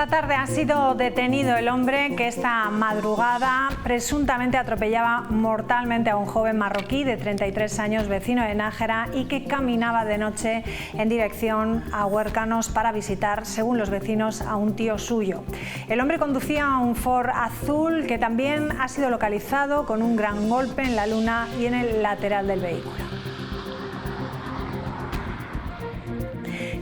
Esta tarde ha sido detenido el hombre que esta madrugada presuntamente atropellaba mortalmente a un joven marroquí de 33 años, vecino de Nájera, y que caminaba de noche en dirección a Huércanos para visitar, según los vecinos, a un tío suyo. El hombre conducía un Ford azul que también ha sido localizado con un gran golpe en la luna y en el lateral del vehículo.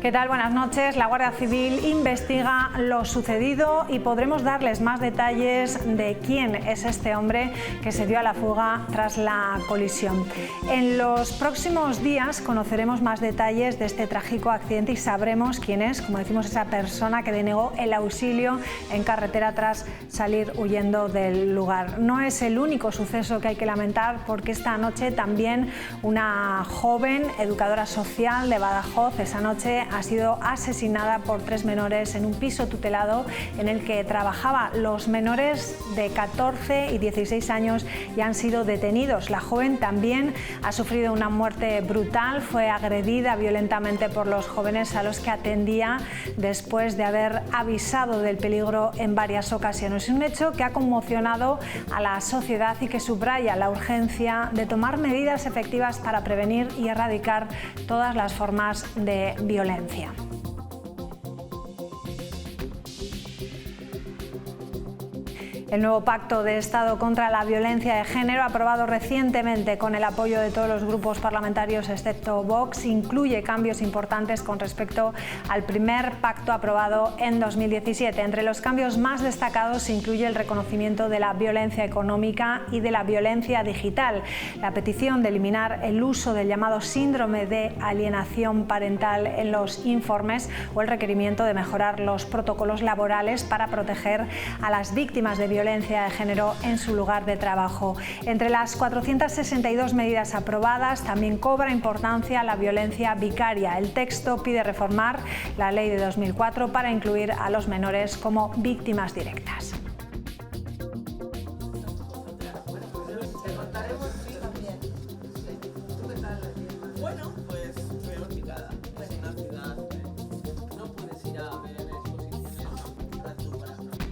¿Qué tal? Buenas noches. La Guardia Civil investiga lo sucedido y podremos darles más detalles de quién es este hombre que se dio a la fuga tras la colisión. En los próximos días conoceremos más detalles de este trágico accidente y sabremos quién es, como decimos, esa persona que denegó el auxilio en carretera tras salir huyendo del lugar. No es el único suceso que hay que lamentar, porque esta noche también una joven educadora social de Badajoz, esa noche ha sido asesinada por 3 menores en un piso tutelado en el que trabajaba. Los menores de 14 y 16 años ya han sido detenidos. La joven también ha sufrido una muerte brutal, fue agredida violentamente por los jóvenes a los que atendía después de haber avisado del peligro en varias ocasiones. Un hecho que ha conmocionado a la sociedad y que subraya la urgencia de tomar medidas efectivas para prevenir y erradicar todas las formas de violencia. El nuevo Pacto de Estado contra la Violencia de Género, aprobado recientemente con el apoyo de todos los grupos parlamentarios excepto Vox, incluye cambios importantes con respecto al primer pacto aprobado en 2017. Entre los cambios más destacados se incluye el reconocimiento de la violencia económica y de la violencia digital, la petición de eliminar el uso del llamado síndrome de alienación parental en los informes o el requerimiento de mejorar los protocolos laborales para proteger a las víctimas de violencia de género en su lugar de trabajo. Entre las 462 medidas aprobadas también cobra importancia la violencia vicaria. El texto pide reformar la ley de 2004 para incluir a los menores como víctimas directas.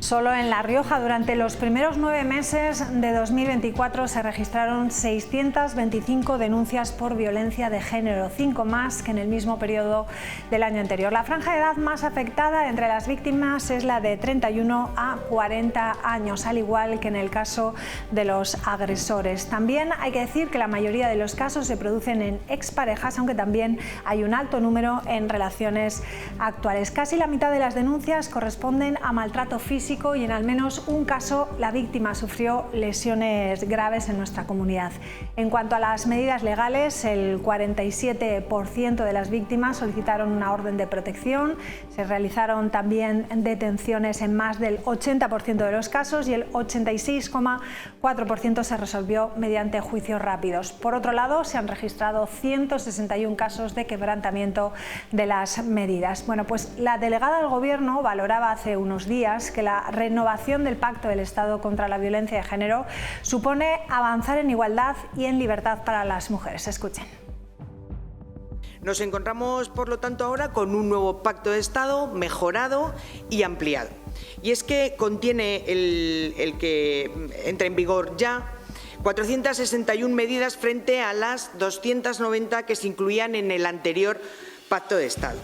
Solo en La Rioja, durante los primeros 9 meses de 2024, se registraron 625 denuncias por violencia de género, 5 más que en el mismo periodo del año anterior. La franja de edad más afectada entre las víctimas es la de 31 a 40 años, al igual que en el caso de los agresores. También hay que decir que la mayoría de los casos se producen en exparejas, aunque también hay un alto número en relaciones actuales. Casi la mitad de las denuncias corresponden a maltrato físico y en al menos un caso la víctima sufrió lesiones graves en nuestra comunidad. En cuanto a las medidas legales, el 47% de las víctimas solicitaron una orden de protección, se realizaron también detenciones en más del 80% de los casos y el 86,4% se resolvió mediante juicios rápidos. Por otro lado, se han registrado 161 casos de quebrantamiento de las medidas. Bueno, pues la delegada del Gobierno valoraba hace unos días que la renovación del Pacto del Estado contra la Violencia de Género supone avanzar en igualdad y en libertad para las mujeres. Escuchen. Nos encontramos, por lo tanto, ahora con un nuevo Pacto de Estado mejorado y ampliado. Y es que contiene el que entra en vigor ya 461 medidas frente a las 290 que se incluían en el anterior Pacto de Estado.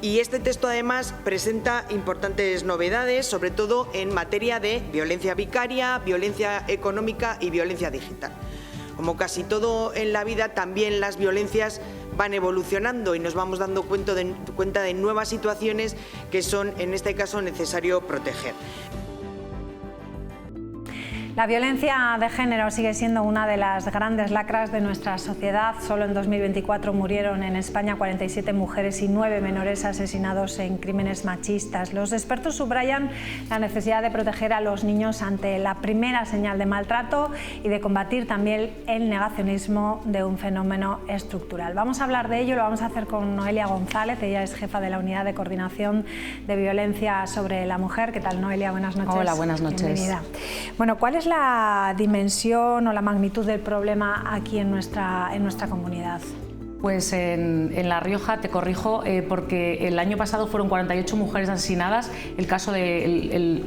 Y este texto además presenta importantes novedades, sobre todo en materia de violencia vicaria, violencia económica y violencia digital. Como casi todo en la vida, también las violencias van evolucionando y nos vamos dando cuenta de nuevas situaciones que son, en este caso, necesario proteger. La violencia de género sigue siendo una de las grandes lacras de nuestra sociedad. Solo en 2024 murieron en España 47 mujeres y 9 menores asesinados en crímenes machistas. Los expertos subrayan la necesidad de proteger a los niños ante la primera señal de maltrato y de combatir también el negacionismo de un fenómeno estructural. Vamos a hablar de ello, lo vamos a hacer con Noelia González. Ella es jefa de la Unidad de Coordinación de Violencia sobre la Mujer. ¿Qué tal, Noelia? Buenas noches. Hola, buenas noches. Bienvenida. Bueno, ¿cuál es la dimensión o la magnitud del problema aquí en nuestra comunidad? Pues en La Rioja, te corrijo, porque el año pasado fueron 48 mujeres asesinadas. El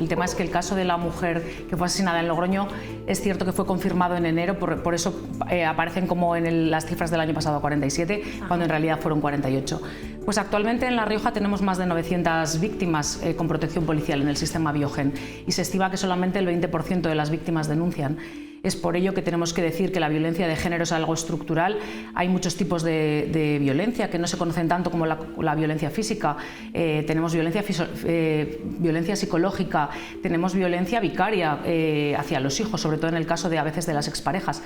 tema es que el caso de la mujer que fue asesinada en Logroño es cierto que fue confirmado en enero, por eso aparecen como en las cifras del año pasado 47, cuando en realidad fueron 48. Pues actualmente en La Rioja tenemos más de 900 víctimas con protección policial en el sistema Biogen y se estima que solamente el 20% de las víctimas denuncian. Es por ello que tenemos que decir que la violencia de género es algo estructural. Hay muchos tipos de violencia que no se conocen tanto como la violencia física. Tenemos violencia psicológica, tenemos violencia vicaria hacia los hijos, sobre todo en el caso a veces de las exparejas.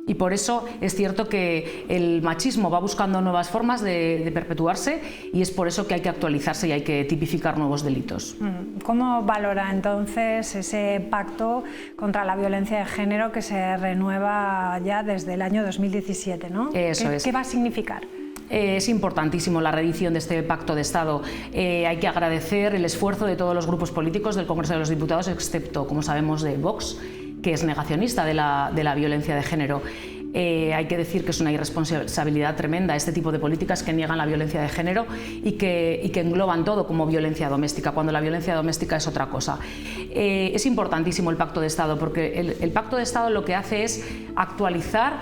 Y por eso es cierto que el machismo va buscando nuevas formas de perpetuarse y es por eso que hay que actualizarse y hay que tipificar nuevos delitos. ¿Cómo valora entonces ese pacto contra la violencia de género que se renueva ya desde el año 2017, ¿no? Eso es. ¿Qué va a significar? Es importantísimo la reedición de este pacto de Estado. Hay que agradecer el esfuerzo de todos los grupos políticos del Congreso de los Diputados, excepto, como sabemos, de Vox, que es negacionista de la violencia de género. Hay que decir que es una irresponsabilidad tremenda este tipo de políticas que niegan la violencia de género y que engloban todo como violencia doméstica, cuando la violencia doméstica es otra cosa. Es importantísimo el Pacto de Estado, porque el Pacto de Estado lo que hace es actualizar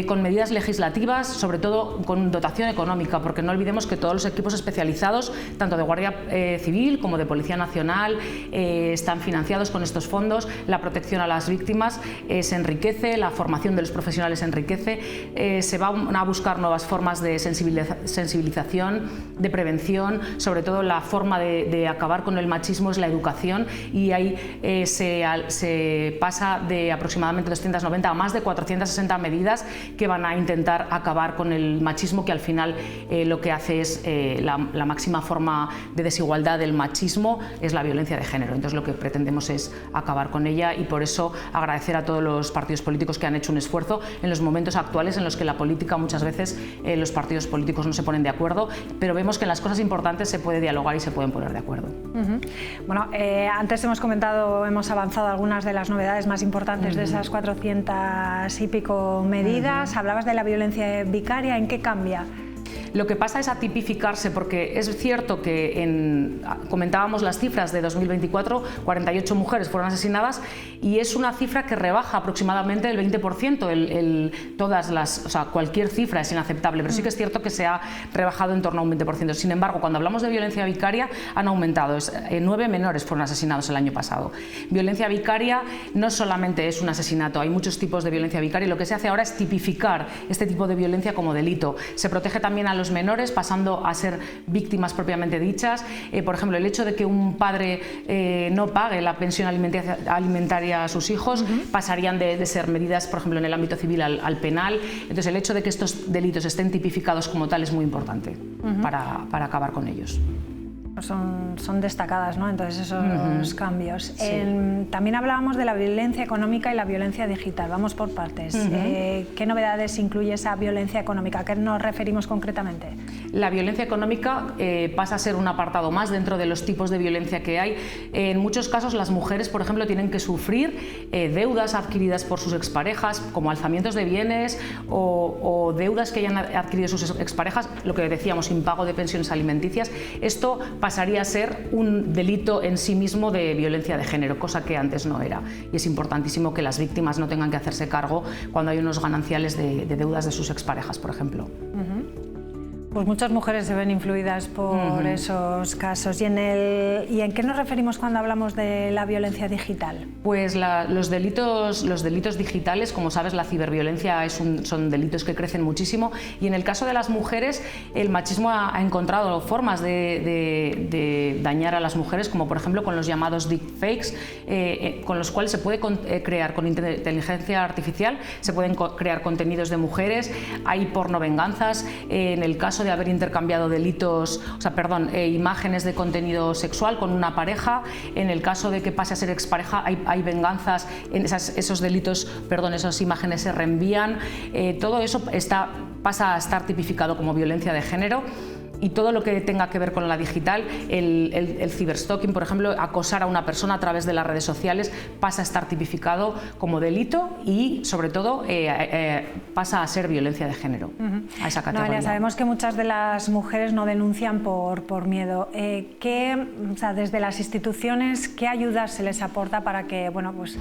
con medidas legislativas, sobre todo con dotación económica, porque no olvidemos que todos los equipos especializados, tanto de Guardia Civil como de Policía Nacional, están financiados con estos fondos. La protección a las víctimas se enriquece, la formación de los profesionales se enriquece, se van a buscar nuevas formas de sensibilización, de prevención, sobre todo la forma de acabar con el machismo es la educación, y ahí se pasa de aproximadamente 290 a más de 460 medidas que van a intentar acabar con el machismo, que al final lo que hace es la máxima forma de desigualdad del machismo es la violencia de género. Entonces lo que pretendemos es acabar con ella, y por eso agradecer a todos los partidos políticos que han hecho un esfuerzo en los momentos actuales en los que la política muchas veces los partidos políticos no se ponen de acuerdo, pero vemos que en las cosas importantes se puede dialogar y se pueden poner de acuerdo. Bueno, antes hemos avanzado algunas de las novedades más importantes de esas 400 y pico medidas. Hablabas de la violencia vicaria, ¿en qué cambia? Lo que pasa es atipificarse, porque es cierto que comentábamos las cifras de 2024, 48 mujeres fueron asesinadas y es una cifra que rebaja aproximadamente el 20%. Cualquier cifra es inaceptable, pero sí que es cierto que se ha rebajado en torno a un 20%. Sin embargo, cuando hablamos de violencia vicaria han aumentado. 9 menores fueron asesinados el año pasado. Violencia vicaria no solamente es un asesinato, hay muchos tipos de violencia vicaria, y lo que se hace ahora es tipificar este tipo de violencia como delito. Se protege también a los menores, pasando a ser víctimas propiamente dichas. Por ejemplo, el hecho de que un padre no pague la pensión alimentaria a sus hijos, pasarían de ser medidas, por ejemplo, en el ámbito civil al penal. Entonces, el hecho de que estos delitos estén tipificados como tal es muy importante para acabar con ellos. Son destacadas, ¿no? Entonces esos cambios. Sí. También hablábamos de la violencia económica y la violencia digital. Vamos por partes. ¿Qué novedades incluye esa violencia económica? ¿A qué nos referimos concretamente? La violencia económica pasa a ser un apartado más dentro de los tipos de violencia que hay. En muchos casos las mujeres, por ejemplo, tienen que sufrir deudas adquiridas por sus exparejas, como alzamientos de bienes o deudas que hayan adquirido sus exparejas, lo que decíamos, impago de pensiones alimenticias. Esto pasaría a ser un delito en sí mismo de violencia de género, cosa que antes no era. Y es importantísimo que las víctimas no tengan que hacerse cargo cuando hay unos gananciales de deudas de sus exparejas, por ejemplo. Pues muchas mujeres se ven influidas por esos casos. ¿Y en qué nos referimos cuando hablamos de la violencia digital? Pues los delitos digitales, como sabes, la ciberviolencia son delitos que crecen muchísimo, y en el caso de las mujeres el machismo ha encontrado formas de dañar a las mujeres, como por ejemplo con los llamados deepfakes, con los cuales se puede crear con inteligencia artificial, se pueden crear contenidos de mujeres, hay pornovenganzas, en el caso de haber intercambiado imágenes de contenido sexual con una pareja, en el caso de que pase a ser expareja hay venganzas, esos delitos, esas imágenes se reenvían, todo eso pasa a estar tipificado como violencia de género. y todo lo que tenga que ver con la digital, el ciberstalking, por ejemplo, acosar a una persona a través de las redes sociales pasa a estar tipificado como delito y, sobre todo, pasa a ser violencia de género, a esa categoría. Noelia, sabemos que muchas de las mujeres no denuncian por miedo. O sea, desde las instituciones, ¿qué ayudas se les aporta para que, bueno, pues,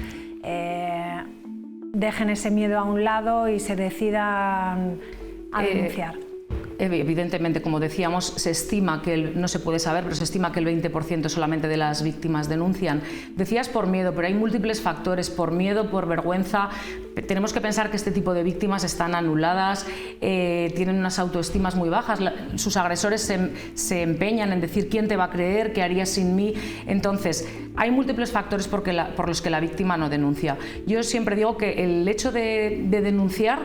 dejen ese miedo a un lado y se decidan a denunciar? Evidentemente, como decíamos, se estima que, no se puede saber, pero se estima que el 20% solamente de las víctimas denuncian. Decías por miedo, pero hay múltiples factores, por miedo, por vergüenza. Tenemos que pensar que este tipo de víctimas están anuladas, tienen unas autoestimas muy bajas, sus agresores se empeñan en decir quién te va a creer, qué harías sin mí. Entonces, hay múltiples factores por los que la víctima no denuncia. Yo siempre digo que el hecho de denunciar,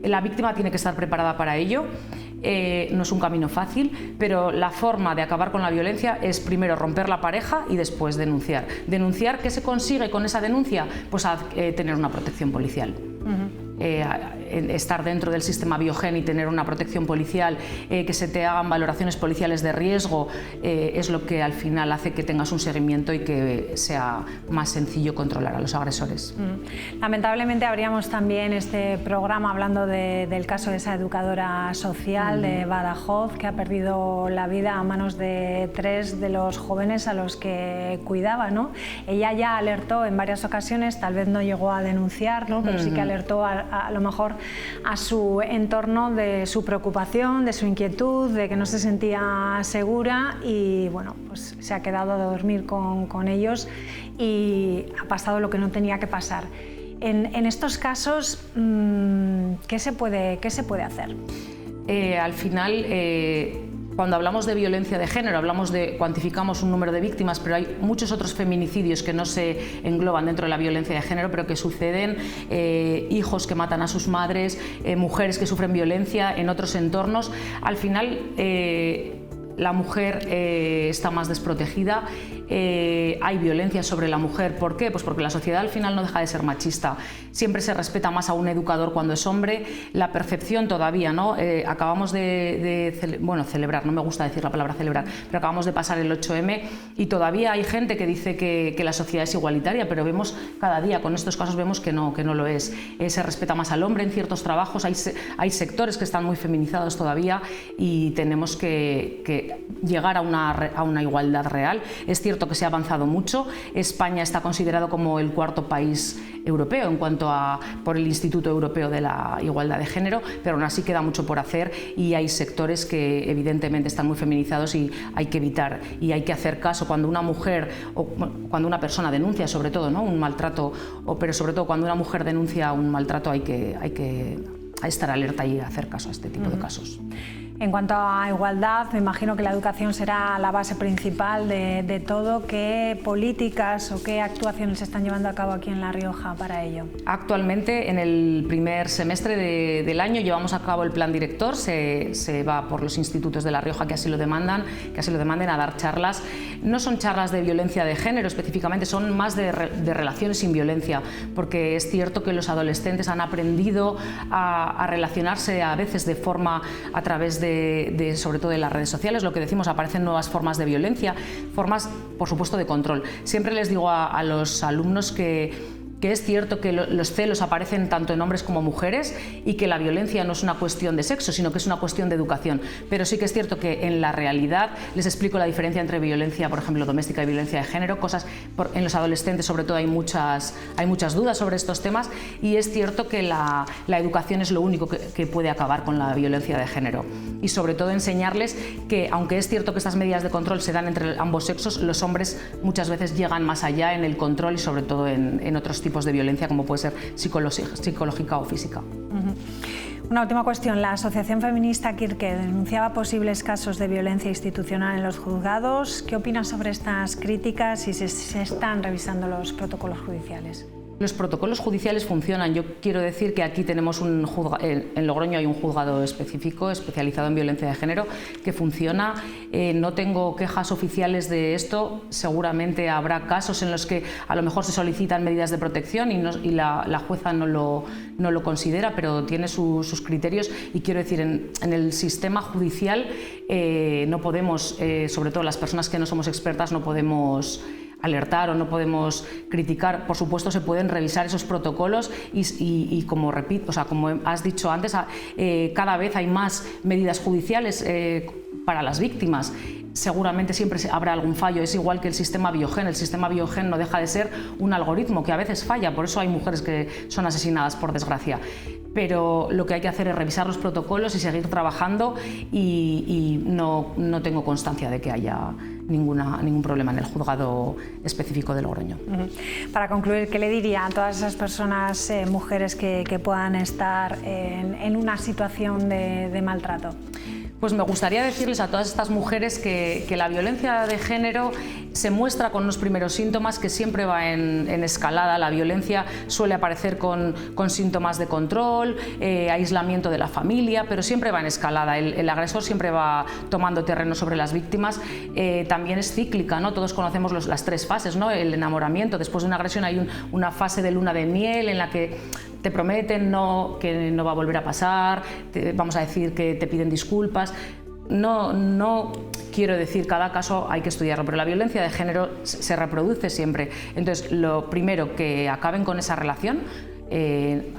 la víctima tiene que estar preparada para ello. No es un camino fácil, pero la forma de acabar con la violencia es primero romper la pareja y después denunciar. Denunciar, ¿qué se consigue con esa denuncia? Pues tener una protección policial. Estar dentro del sistema Biogen y tener una protección policial, que se te hagan valoraciones policiales de riesgo, es lo que al final hace que tengas un seguimiento y que sea más sencillo controlar a los agresores. Lamentablemente abríamos también este programa hablando del caso de esa educadora social de Badajoz que ha perdido la vida a manos de 3 de los jóvenes a los que cuidaba, ¿no? Ella ya alertó en varias ocasiones, tal vez no llegó a denunciar, ¿no? Pero sí que alertó a lo mejor a su entorno de su preocupación, de su inquietud, de que no se sentía segura y bueno, pues se ha quedado a dormir con ellos y ha pasado lo que no tenía que pasar. En estos casos, ¿qué se puede hacer? Al final, cuando hablamos de violencia de género, cuantificamos un número de víctimas, pero hay muchos otros feminicidios que no se engloban dentro de la violencia de género, pero que suceden, hijos que matan a sus madres, mujeres que sufren violencia en otros entornos. Al final, la mujer está más desprotegida, hay violencia sobre la mujer. ¿Por qué? Pues porque la sociedad al final no deja de ser machista. Siempre se respeta más a un educador cuando es hombre. La percepción todavía, ¿no? Acabamos celebrar, no me gusta decir la palabra celebrar, pero acabamos de pasar el 8M y todavía hay gente que dice que la sociedad es igualitaria, pero vemos cada día, con estos casos vemos que no lo es. Se respeta más al hombre en ciertos trabajos, hay sectores que están muy feminizados todavía y tenemos que llegar a una igualdad real. Es cierto que se ha avanzado mucho. España está considerado como el 4º país europeo en cuanto por el Instituto Europeo de la Igualdad de Género, pero aún así queda mucho por hacer y hay sectores que evidentemente están muy feminizados y hay que evitar y hay que hacer caso cuando una mujer o cuando una persona denuncia, sobre todo, ¿no? Un maltrato, pero sobre todo cuando una mujer denuncia un maltrato hay que estar alerta y hacer caso a este tipo de casos. En cuanto a igualdad, me imagino que la educación será la base principal de todo. ¿Qué políticas o qué actuaciones se están llevando a cabo aquí en La Rioja para ello? Actualmente, en el primer semestre del año, llevamos a cabo el plan director. Se va por los institutos de La Rioja que así lo demanden a dar charlas. No son charlas de violencia de género específicamente, son más de relaciones sin violencia, porque es cierto que los adolescentes han aprendido a relacionarse a veces de forma a través sobre todo de las redes sociales, lo que decimos, aparecen nuevas formas de violencia, formas, por supuesto, de control. Siempre les digo a los alumnos que es cierto que los celos aparecen tanto en hombres como mujeres y que la violencia no es una cuestión de sexo, sino que es una cuestión de educación. Pero sí que es cierto que en la realidad les explico la diferencia entre violencia, por ejemplo, doméstica y violencia de género. En los adolescentes, sobre todo, hay muchas dudas sobre estos temas y es cierto que la educación es lo único que puede acabar con la violencia de género. Y sobre todo enseñarles que, aunque es cierto que estas medidas de control se dan entre ambos sexos, los hombres muchas veces llegan más allá en el control y sobre todo en otros tipos de violencia como puede ser psicológica o física. Una última cuestión. La Asociación Feminista Kirke denunciaba posibles casos de violencia institucional en los juzgados. ¿Qué opinas sobre estas críticas y si se están revisando los protocolos judiciales? Los protocolos judiciales funcionan. Yo quiero decir que aquí tenemos en Logroño hay un juzgado específico, especializado en violencia de género, que funciona. No tengo quejas oficiales de esto. Seguramente habrá casos en los que a lo mejor se solicitan medidas de protección y la jueza no lo considera, pero tiene sus criterios. Y quiero decir, en el sistema judicial no podemos, sobre todo las personas que no somos expertas, no podemos alertar o no podemos criticar. Por supuesto, se pueden revisar esos protocolos y como repito, como has dicho antes, cada vez hay más medidas judiciales para las víctimas. Seguramente siempre habrá algún fallo. Es igual que el sistema Biogen. El sistema Biogen no deja de ser un algoritmo que a veces falla, por eso hay mujeres que son asesinadas, por desgracia. Pero lo que hay que hacer es revisar los protocolos y seguir trabajando, y no tengo constancia de que haya ningún problema en el juzgado específico de Logroño. Para concluir, ¿qué le diría a todas esas personas, mujeres que puedan estar en una situación de maltrato? Pues me gustaría decirles a todas estas mujeres que la violencia de género se muestra con unos primeros síntomas, que siempre va en escalada. La violencia suele aparecer con síntomas de control, aislamiento de la familia, pero siempre va en escalada. El agresor siempre va tomando terreno sobre las víctimas. También es cíclica, ¿no? Todos conocemos las 3 fases, ¿no? El enamoramiento. Después de una agresión hay una fase de luna de miel en la que te prometen que no va a volver a pasar, vamos a decir que te piden disculpas. No quiero decir, cada caso hay que estudiarlo, pero la violencia de género se reproduce siempre. Entonces, lo primero, que acaben con esa relación.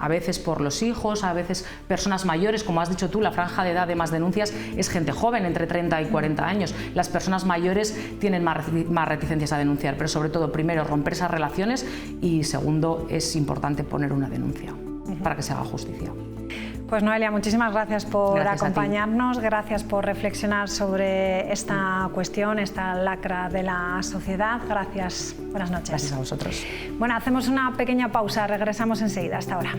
A veces por los hijos, a veces personas mayores, como has dicho tú, la franja de edad de más denuncias es gente joven, entre 30 y 40 años. Las personas mayores tienen más reticencias a denunciar, pero sobre todo, primero, romper esas relaciones, y segundo, es importante poner una denuncia para que se haga justicia. Pues Noelia, muchísimas gracias por acompañarnos, gracias por reflexionar sobre esta cuestión, esta lacra de la sociedad. Gracias, buenas noches. Gracias a vosotros. Bueno, hacemos una pequeña pausa, regresamos enseguida. Hasta ahora.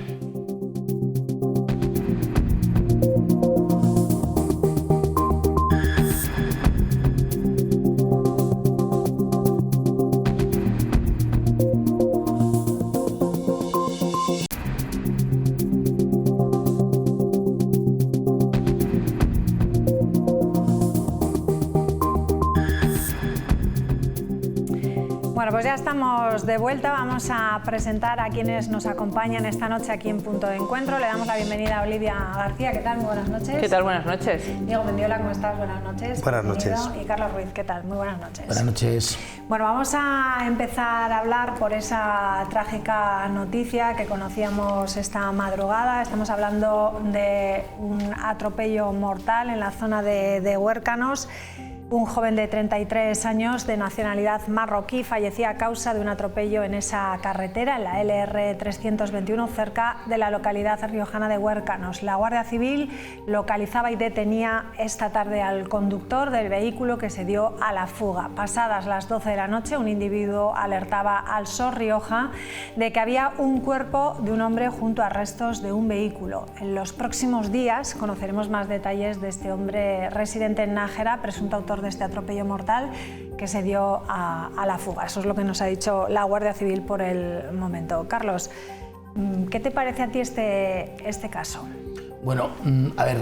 Bueno, pues ya estamos de vuelta. Vamos a presentar a quienes nos acompañan esta noche aquí en Punto de Encuentro. Le damos la bienvenida a Olivia García. ¿Qué tal? Muy buenas noches. ¿Qué tal? Buenas noches. Diego Mendiola, ¿cómo estás? Buenas noches. Buenas noches. Y Carlos Ruiz, ¿qué tal? Muy buenas noches. Buenas noches. Bueno, vamos a empezar a hablar por esa trágica noticia que conocíamos esta madrugada. Estamos hablando de un atropello mortal en la zona de Huércanos. Un joven de 33 años de nacionalidad marroquí fallecía a causa de un atropello en esa carretera, en la LR 321, cerca de la localidad riojana de Huércanos. La Guardia Civil localizaba y detenía esta tarde al conductor del vehículo que se dio a la fuga. Pasadas las 12 de la noche, un individuo alertaba al SOS Rioja de que había un cuerpo de un hombre junto a restos de un vehículo. En los próximos días conoceremos más detalles de este hombre residente en Nájera, presunto autor de este atropello mortal que se dio a la fuga. Eso es lo que nos ha dicho la Guardia Civil por el momento. Carlos, ¿qué te parece a ti este caso? Bueno, a ver,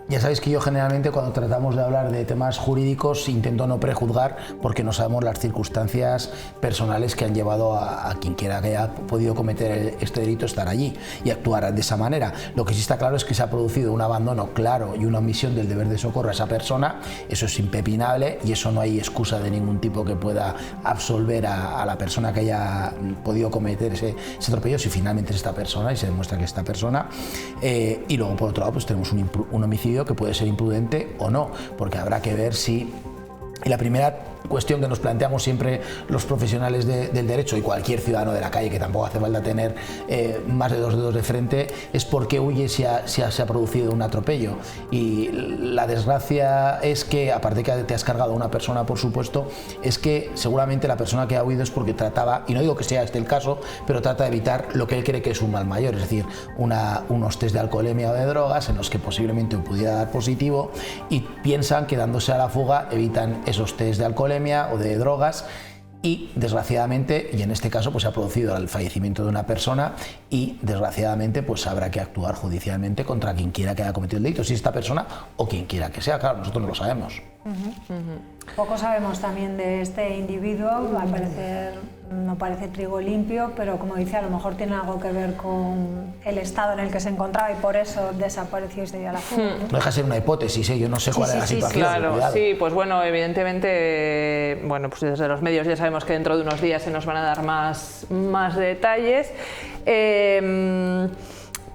ya sabéis que yo generalmente cuando tratamos de hablar de temas jurídicos intento no prejuzgar, porque no sabemos las circunstancias personales que han llevado a quien quiera que haya podido cometer este delito estar allí y actuar de esa manera. Lo que sí está claro es que se ha producido un abandono claro y una omisión del deber de socorro a esa persona. Eso es impepinable y eso no hay excusa de ningún tipo que pueda absolver a la persona que haya podido cometer ese atropello, si finalmente es esta persona y se demuestra que es esta persona. Y luego, por otro lado, pues tenemos un homicidio que puede ser imprudente o no, porque habrá que ver si... Y la primera cuestión que nos planteamos siempre los profesionales del derecho y cualquier ciudadano de la calle, que tampoco hace falta tener más de 2 dedos de frente, es por qué huye si se ha producido un atropello. Y la desgracia es que, aparte que te has cargado a una persona, por supuesto, es que seguramente la persona que ha huido es porque trataba, y no digo que sea este el caso, pero trata de evitar lo que él cree que es un mal mayor, es decir, unos test de alcoholemia o de drogas en los que posiblemente pudiera dar positivo, y piensan que dándose a la fuga evitan esos test de alcoholemia o de drogas, y desgraciadamente, y en este caso pues se ha producido el fallecimiento de una persona y desgraciadamente pues habrá que actuar judicialmente contra quien quiera que haya cometido el delito, si esta persona o quien quiera que sea, claro, nosotros no lo sabemos. Poco sabemos también de este individuo, al parecer no parece trigo limpio, pero como dice, a lo mejor tiene algo que ver con el estado en el que se encontraba y por eso desapareció y se dio a la fuga. No deja de ser una hipótesis, yo no sé cuál es la situación. Claro, sí, pues bueno, evidentemente, bueno, pues desde los medios ya sabemos que dentro de unos días se nos van a dar más detalles.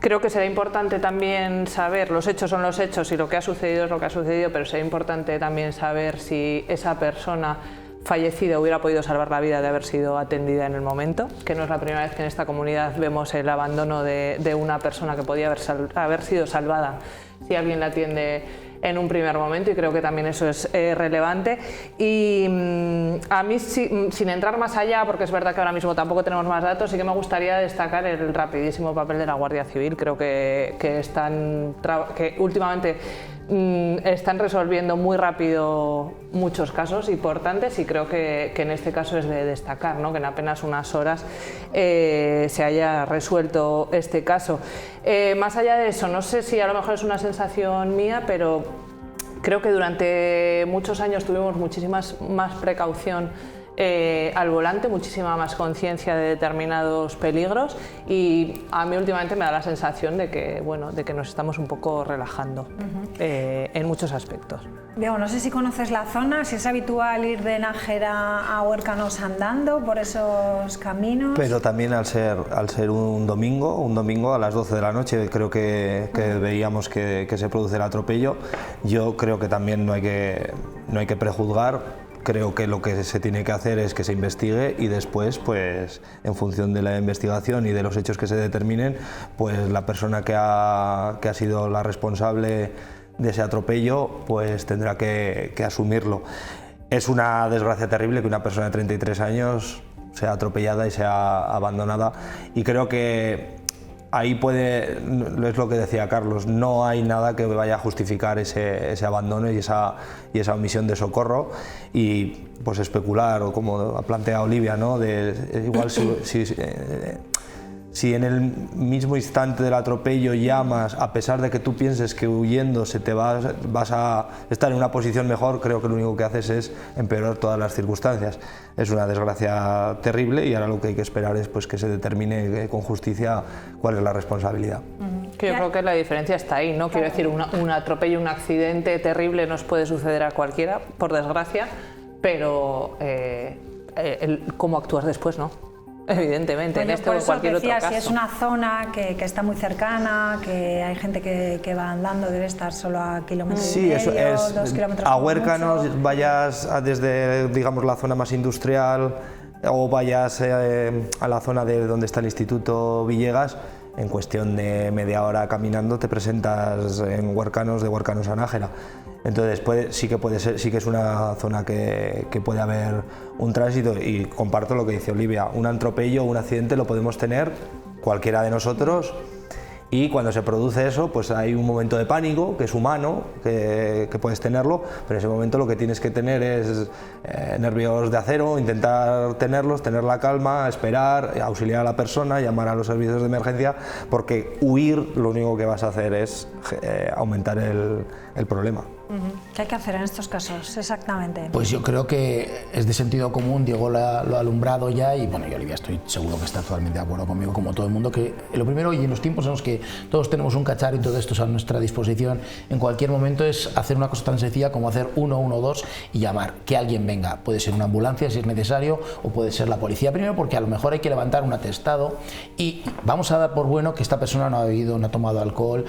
Creo que será importante también saber, los hechos son los hechos y lo que ha sucedido es lo que ha sucedido, pero será importante también saber si esa persona fallecida hubiera podido salvar la vida de haber sido atendida en el momento, que no es la primera vez que en esta comunidad vemos el abandono de una persona que podía haber sido salvada si alguien la atiende en un primer momento, y creo que también eso es relevante. Y a mí, sin entrar más allá, porque es verdad que ahora mismo tampoco tenemos más datos, sí que me gustaría destacar el rapidísimo papel de la Guardia Civil. Creo que últimamente están resolviendo muy rápido muchos casos importantes, y creo que en este caso es de destacar, ¿no? Que en apenas unas horas se haya resuelto este caso. Más allá de eso, no sé si a lo mejor es una sensación mía, pero creo que durante muchos años tuvimos muchísima más precaución al volante, muchísima más conciencia de determinados peligros, y a mí últimamente me da la sensación de que, bueno, de que nos estamos un poco relajando en muchos aspectos. Diego, no sé si conoces la zona, si es habitual ir de Nájera a Huércanos andando por esos caminos. Pero también al ser un domingo a las 12 de la noche, creo que veíamos que se produce el atropello. Yo creo que también no hay que prejuzgar. Creo que lo que se tiene que hacer es que se investigue y después, pues, en función de la investigación y de los hechos que se determinen, pues la persona que ha sido la responsable de ese atropello, pues tendrá que asumirlo. Es una desgracia terrible que una persona de 33 años sea atropellada y sea abandonada, y creo que ahí es lo que decía Carlos, no hay nada que vaya a justificar ese abandono y esa omisión de socorro, y pues especular, o como ha planteado Olivia, ¿no? Igual si en el mismo instante del atropello llamas, a pesar de que tú pienses que huyendo vas a estar en una posición mejor, creo que lo único que haces es empeorar todas las circunstancias. Es una desgracia terrible, y ahora lo que hay que esperar es pues que se determine con justicia cuál es la responsabilidad. Que yo creo que la diferencia está ahí, ¿no? Quiero decir, un atropello, un accidente terrible nos puede suceder a cualquiera, por desgracia, pero cómo actúas después, ¿no? Evidentemente, en este o en cualquier otro caso. Si es una zona que está muy cercana, que hay gente que va andando, debe estar solo a kilómetros y medio, 2 kilómetros. A Huércanos, vayas desde, digamos, la zona más industrial, o vayas a la zona de donde está el Instituto Villegas, en cuestión de media hora caminando te presentas en Huércanos, de Huércanos a Nájera. Entonces sí que es una zona que puede haber un tránsito, y comparto lo que dice Olivia, un atropello o un accidente lo podemos tener cualquiera de nosotros, y cuando se produce eso, pues hay un momento de pánico que es humano, que puedes tenerlo, pero en ese momento lo que tienes que tener es nervios de acero, intentar tenerlos, tener la calma, esperar, auxiliar a la persona, llamar a los servicios de emergencia, porque huir lo único que vas a hacer es aumentar el problema. ¿Qué hay que hacer en estos casos exactamente? Pues yo creo que es de sentido común, Diego lo ha alumbrado ya, y bueno, y Olivia estoy seguro que está totalmente de acuerdo conmigo, como todo el mundo, que lo primero, y en los tiempos en los que todos tenemos un cacharro y todo esto es a nuestra disposición en cualquier momento, es hacer una cosa tan sencilla como hacer 112 y llamar, que alguien venga. Puede ser una ambulancia si es necesario, o puede ser la policía primero, porque a lo mejor hay que levantar un atestado, y vamos a dar por bueno que esta persona no ha bebido, no ha tomado alcohol,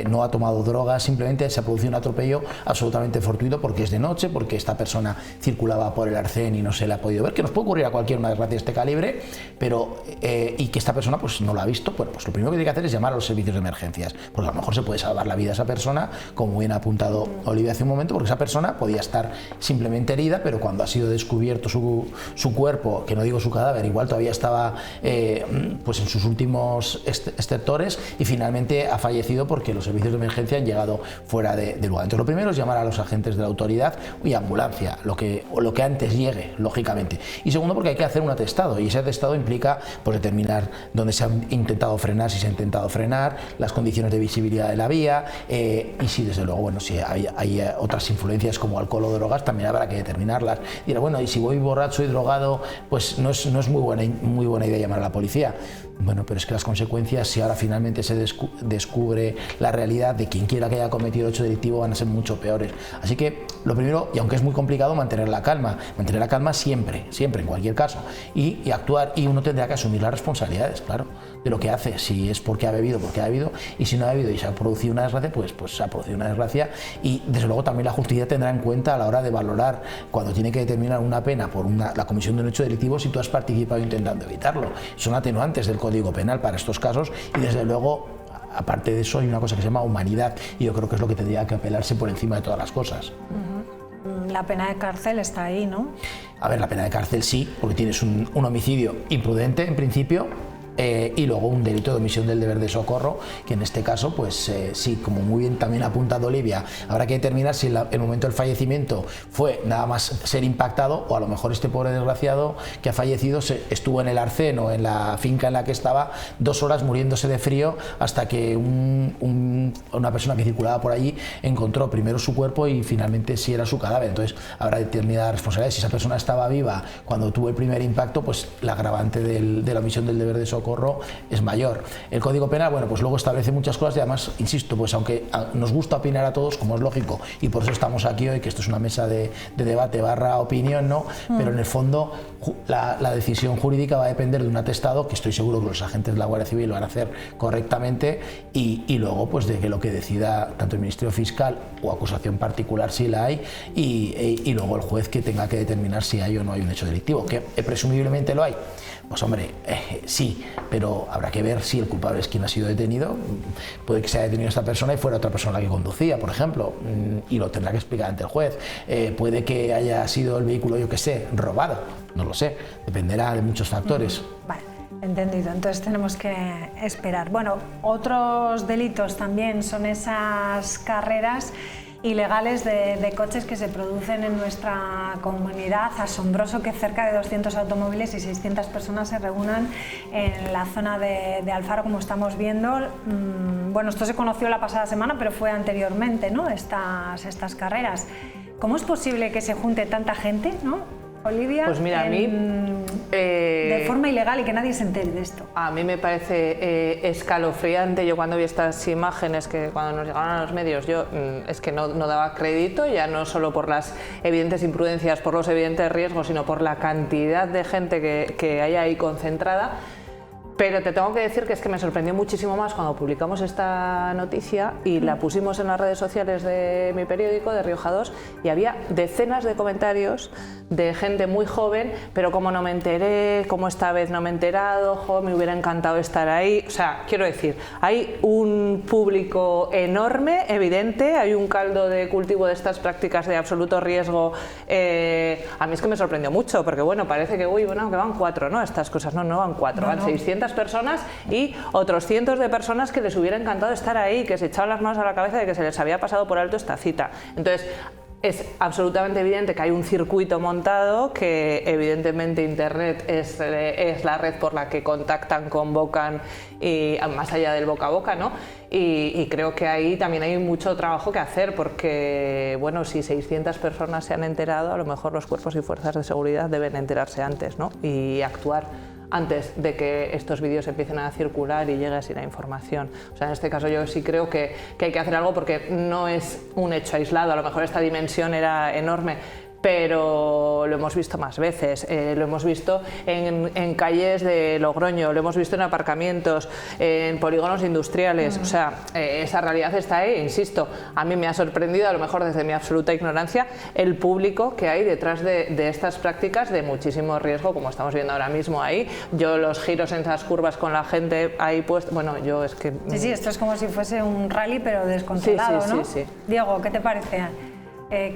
no ha tomado drogas, simplemente se ha producido un atropello absolutamente fortuito porque es de noche, porque esta persona circulaba por el arcén y no se le ha podido ver, que nos puede ocurrir a cualquier una desgracia de este calibre, pero y que esta persona pues no lo ha visto. Bueno, pues lo primero que tiene que hacer es llamar a los servicios de emergencias, porque a lo mejor se puede salvar la vida a esa persona, como bien ha apuntado Olivia hace un momento, porque esa persona podía estar simplemente herida, pero cuando ha sido descubierto su cuerpo, que no digo su cadáver, igual todavía estaba pues en sus últimos estertores, y finalmente ha fallecido porque los servicios de emergencia han llegado fuera de lugar. Entonces, Lo primero es llamar a los agentes de la autoridad y ambulancia, lo que antes llegue, lógicamente. Y segundo, porque hay que hacer un atestado, y ese atestado implica pues, determinar dónde se ha intentado frenar, si se ha intentado frenar, las condiciones de visibilidad de la vía, y si desde luego, bueno, si hay otras influencias como alcohol o drogas, también habrá que determinarlas. Dirá, bueno, y si voy borracho y drogado, pues no es muy buena idea llamar a la policía. Bueno, pero es que las consecuencias, si ahora finalmente se descubre la realidad de quien quiera que haya cometido el hecho delictivo, van a ser mucho peores. Así que lo primero, y aunque es muy complicado, mantener la calma siempre, en cualquier caso, y actuar, y uno tendrá que asumir las responsabilidades, claro, de lo que hace. Si es porque ha bebido, y si no ha bebido y se ha producido una desgracia, pues se ha producido una desgracia, y desde luego también la justicia tendrá en cuenta a la hora de valorar, cuando tiene que determinar una pena por la comisión de un hecho delictivo, si tú has participado intentando evitarlo. Son atenuantes del Código Penal para estos casos, y desde luego, aparte de eso, hay una cosa que se llama humanidad, y yo creo que es lo que tendría que apelarse por encima de todas las cosas. La pena de cárcel está ahí, ¿no? A ver, la pena de cárcel sí, porque tienes un homicidio imprudente en principio, y luego un delito de omisión del deber de socorro, que en este caso, pues sí, como muy bien también ha apuntado Olivia, habrá que determinar si el momento del fallecimiento fue nada más ser impactado, o a lo mejor este pobre desgraciado que ha fallecido estuvo en el arcén o en la finca en la que estaba 2 horas muriéndose de frío, hasta que una persona que circulaba por allí encontró primero su cuerpo y finalmente si era su cadáver. Entonces habrá determinadas responsabilidades. Si esa persona estaba viva cuando tuvo el primer impacto, pues la agravante de la omisión del deber de socorro es mayor. El Código Penal, bueno, pues luego establece muchas cosas, y además, insisto, pues aunque nos gusta opinar a todos, como es lógico, y por eso estamos aquí hoy, que esto es una mesa de debate / opinión, ¿no? Pero en el fondo la decisión jurídica va a depender de un atestado, que estoy seguro que los agentes de la Guardia Civil lo van a hacer correctamente, y luego pues de que lo que decida tanto el Ministerio Fiscal o acusación particular, si la hay, y luego el juez, que tenga que determinar si hay o no hay un hecho delictivo, que presumiblemente lo hay. Pues hombre, sí, pero habrá que ver si el culpable es quien ha sido detenido. Puede que se haya detenido esta persona y fuera otra persona la que conducía, por ejemplo, y lo tendrá que explicar ante el juez. Puede que haya sido el vehículo, yo qué sé, robado, no lo sé, dependerá de muchos factores. Vale, entendido, entonces tenemos que esperar. Bueno, otros delitos también son esas carreras ilegales de coches que se producen en nuestra comunidad. Asombroso que cerca de 200 automóviles y 600 personas se reúnan en la zona de Alfaro, como estamos viendo. Bueno, esto se conoció la pasada semana, pero fue anteriormente, ¿no? Estas carreras. ¿Cómo es posible que se junte tanta gente, ¿no? Olivia, pues mira, a mí de forma ilegal y que nadie se entere de esto. A mí me parece escalofriante. Yo cuando vi estas imágenes, que cuando nos llegaron a los medios, yo es que no daba crédito, ya no solo por las evidentes imprudencias, por los evidentes riesgos, sino por la cantidad de gente que hay ahí concentrada. Pero te tengo que decir que es que me sorprendió muchísimo más cuando publicamos esta noticia y la pusimos en las redes sociales de mi periódico, de Rioja 2, y había decenas de comentarios de gente muy joven, pero como no me enteré, como esta vez no me he enterado, jo, me hubiera encantado estar ahí. O sea, quiero decir, hay un público enorme, evidente, hay un caldo de cultivo de estas prácticas de absoluto riesgo. A mí es que me sorprendió mucho, porque bueno, parece que, uy, bueno, que van 4, ¿no? Estas cosas no van 4, van 600 personas y otros cientos de personas que les hubiera encantado estar ahí, que se echaban las manos a la cabeza de que se les había pasado por alto esta cita. Entonces, es absolutamente evidente que hay un circuito montado, que evidentemente Internet es la red por la que contactan, convocan, y más allá del boca a boca, ¿no? Y creo que ahí también hay mucho trabajo que hacer, porque bueno, si 600 personas se han enterado, a lo mejor los cuerpos y fuerzas de seguridad deben enterarse antes, ¿no? Y actuar antes de que estos vídeos empiecen a circular y llegue así la información. O sea, en este caso yo sí creo que hay que hacer algo, porque no es un hecho aislado. A lo mejor esta dimensión era enorme, pero lo hemos visto más veces. Lo hemos visto en calles de Logroño, lo hemos visto en aparcamientos, en polígonos industriales. O sea, esa realidad está ahí, insisto. A mí me ha sorprendido, a lo mejor desde mi absoluta ignorancia, el público que hay detrás de estas prácticas de muchísimo riesgo, como estamos viendo ahora mismo ahí. Yo los giros en esas curvas con la gente ahí puesta, bueno, yo es que... Sí, esto es como si fuese un rally, pero descontrolado, sí, ¿no? Sí. Diego, ¿qué te parece?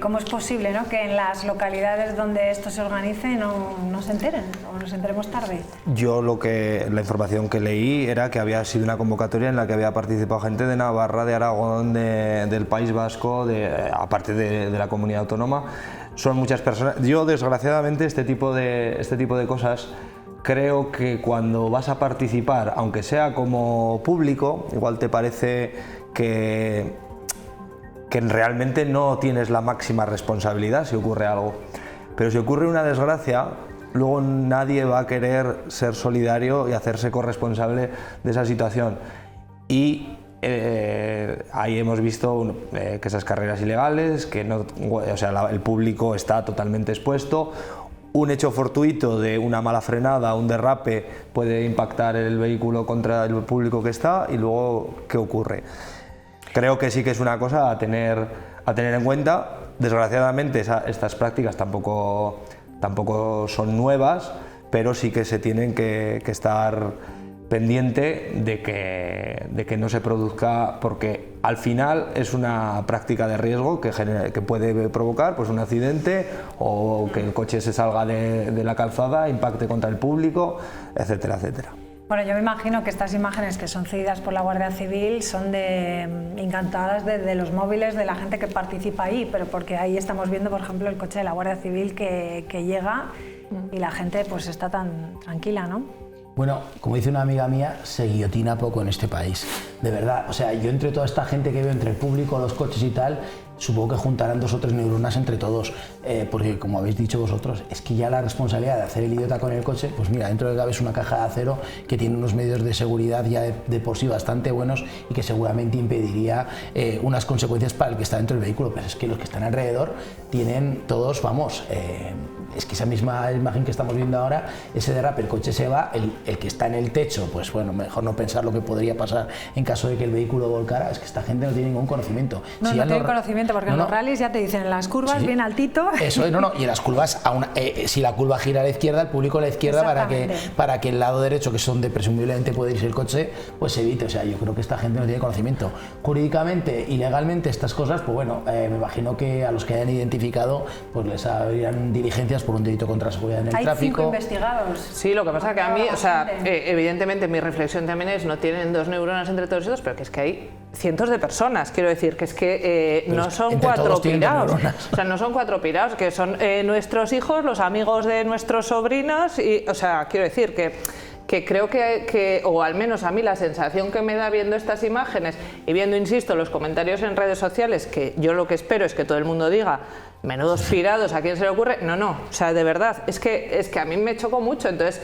¿Cómo es posible, ¿no?, que en las localidades donde esto se organice no se enteren o nos enteremos tarde? Yo la información que leí era que había sido una convocatoria en la que había participado gente de Navarra, de Aragón, del País Vasco, aparte de la comunidad autónoma. Son muchas personas. Yo, desgraciadamente, este tipo de cosas, creo que cuando vas a participar, aunque sea como público, igual te parece que realmente no tienes la máxima responsabilidad si ocurre algo. Pero si ocurre una desgracia, luego nadie va a querer ser solidario y hacerse corresponsable de esa situación. Y ahí hemos visto que esas carreras ilegales, que el público está totalmente expuesto. Un hecho fortuito de una mala frenada, un derrape, puede impactar el vehículo contra el público que está, y luego, ¿qué ocurre? Creo que sí que es una cosa a tener en cuenta. Desgraciadamente estas prácticas tampoco son nuevas, pero sí que se tienen que estar pendiente de que no se produzca, porque al final es una práctica de riesgo que puede provocar pues un accidente, o que el coche se salga de la calzada, impacte contra el público, etcétera, etcétera. Bueno, yo me imagino que estas imágenes que son cedidas por la Guardia Civil son encantadas de los móviles de la gente que participa ahí, pero porque ahí estamos viendo, por ejemplo, el coche de la Guardia Civil que llega y la gente pues está tan tranquila, ¿no? Bueno, como dice una amiga mía, se guillotina poco en este país, de verdad. O sea, yo entre toda esta gente que veo, entre el público, los coches y tal, supongo que juntarán 2 o 3 neuronas entre todos, porque como habéis dicho vosotros, es que ya la responsabilidad de hacer el idiota con el coche, pues mira, dentro de cabe es una caja de acero que tiene unos medios de seguridad ya de por sí bastante buenos, y que seguramente impediría unas consecuencias para el que está dentro del vehículo. Pero es que los que están alrededor tienen todos, vamos, es que esa misma imagen que estamos viendo ahora, ese derrape, el coche se va, el que está en el techo, pues bueno, mejor no pensar lo que podría pasar en caso de que el vehículo volcara. Es que esta gente no tiene ningún conocimiento. No tiene conocimiento, porque en los rallies ya te dicen, en las curvas bien altito. Eso es, y en las curvas, si la curva gira a la izquierda, el público a la izquierda, para que el lado derecho, que es donde presumiblemente puede irse el coche, pues se evite. O sea, yo creo que esta gente no tiene conocimiento. Jurídicamente y legalmente estas cosas, pues bueno, me imagino que a los que hayan identificado, pues les habrían diligencias por un delito contra la seguridad en el tráfico. Hay 5 investigados. Sí, lo que pasa que a mí, o sea, evidentemente mi reflexión también es, no tienen 2 neuronas entre todos ellos, pero que es que hay cientos de personas, quiero decir, que es que no son 4 pirados, o sea, no son 4 pirados, que son nuestros hijos, los amigos de nuestros sobrinos, y, o sea, quiero decir que creo que, o al menos a mí la sensación que me da viendo estas imágenes y viendo, insisto, los comentarios en redes sociales, que yo lo que espero es que todo el mundo diga, menudos pirados, ¿a quién se le ocurre? No, o sea, de verdad, es que a mí me chocó mucho. Entonces,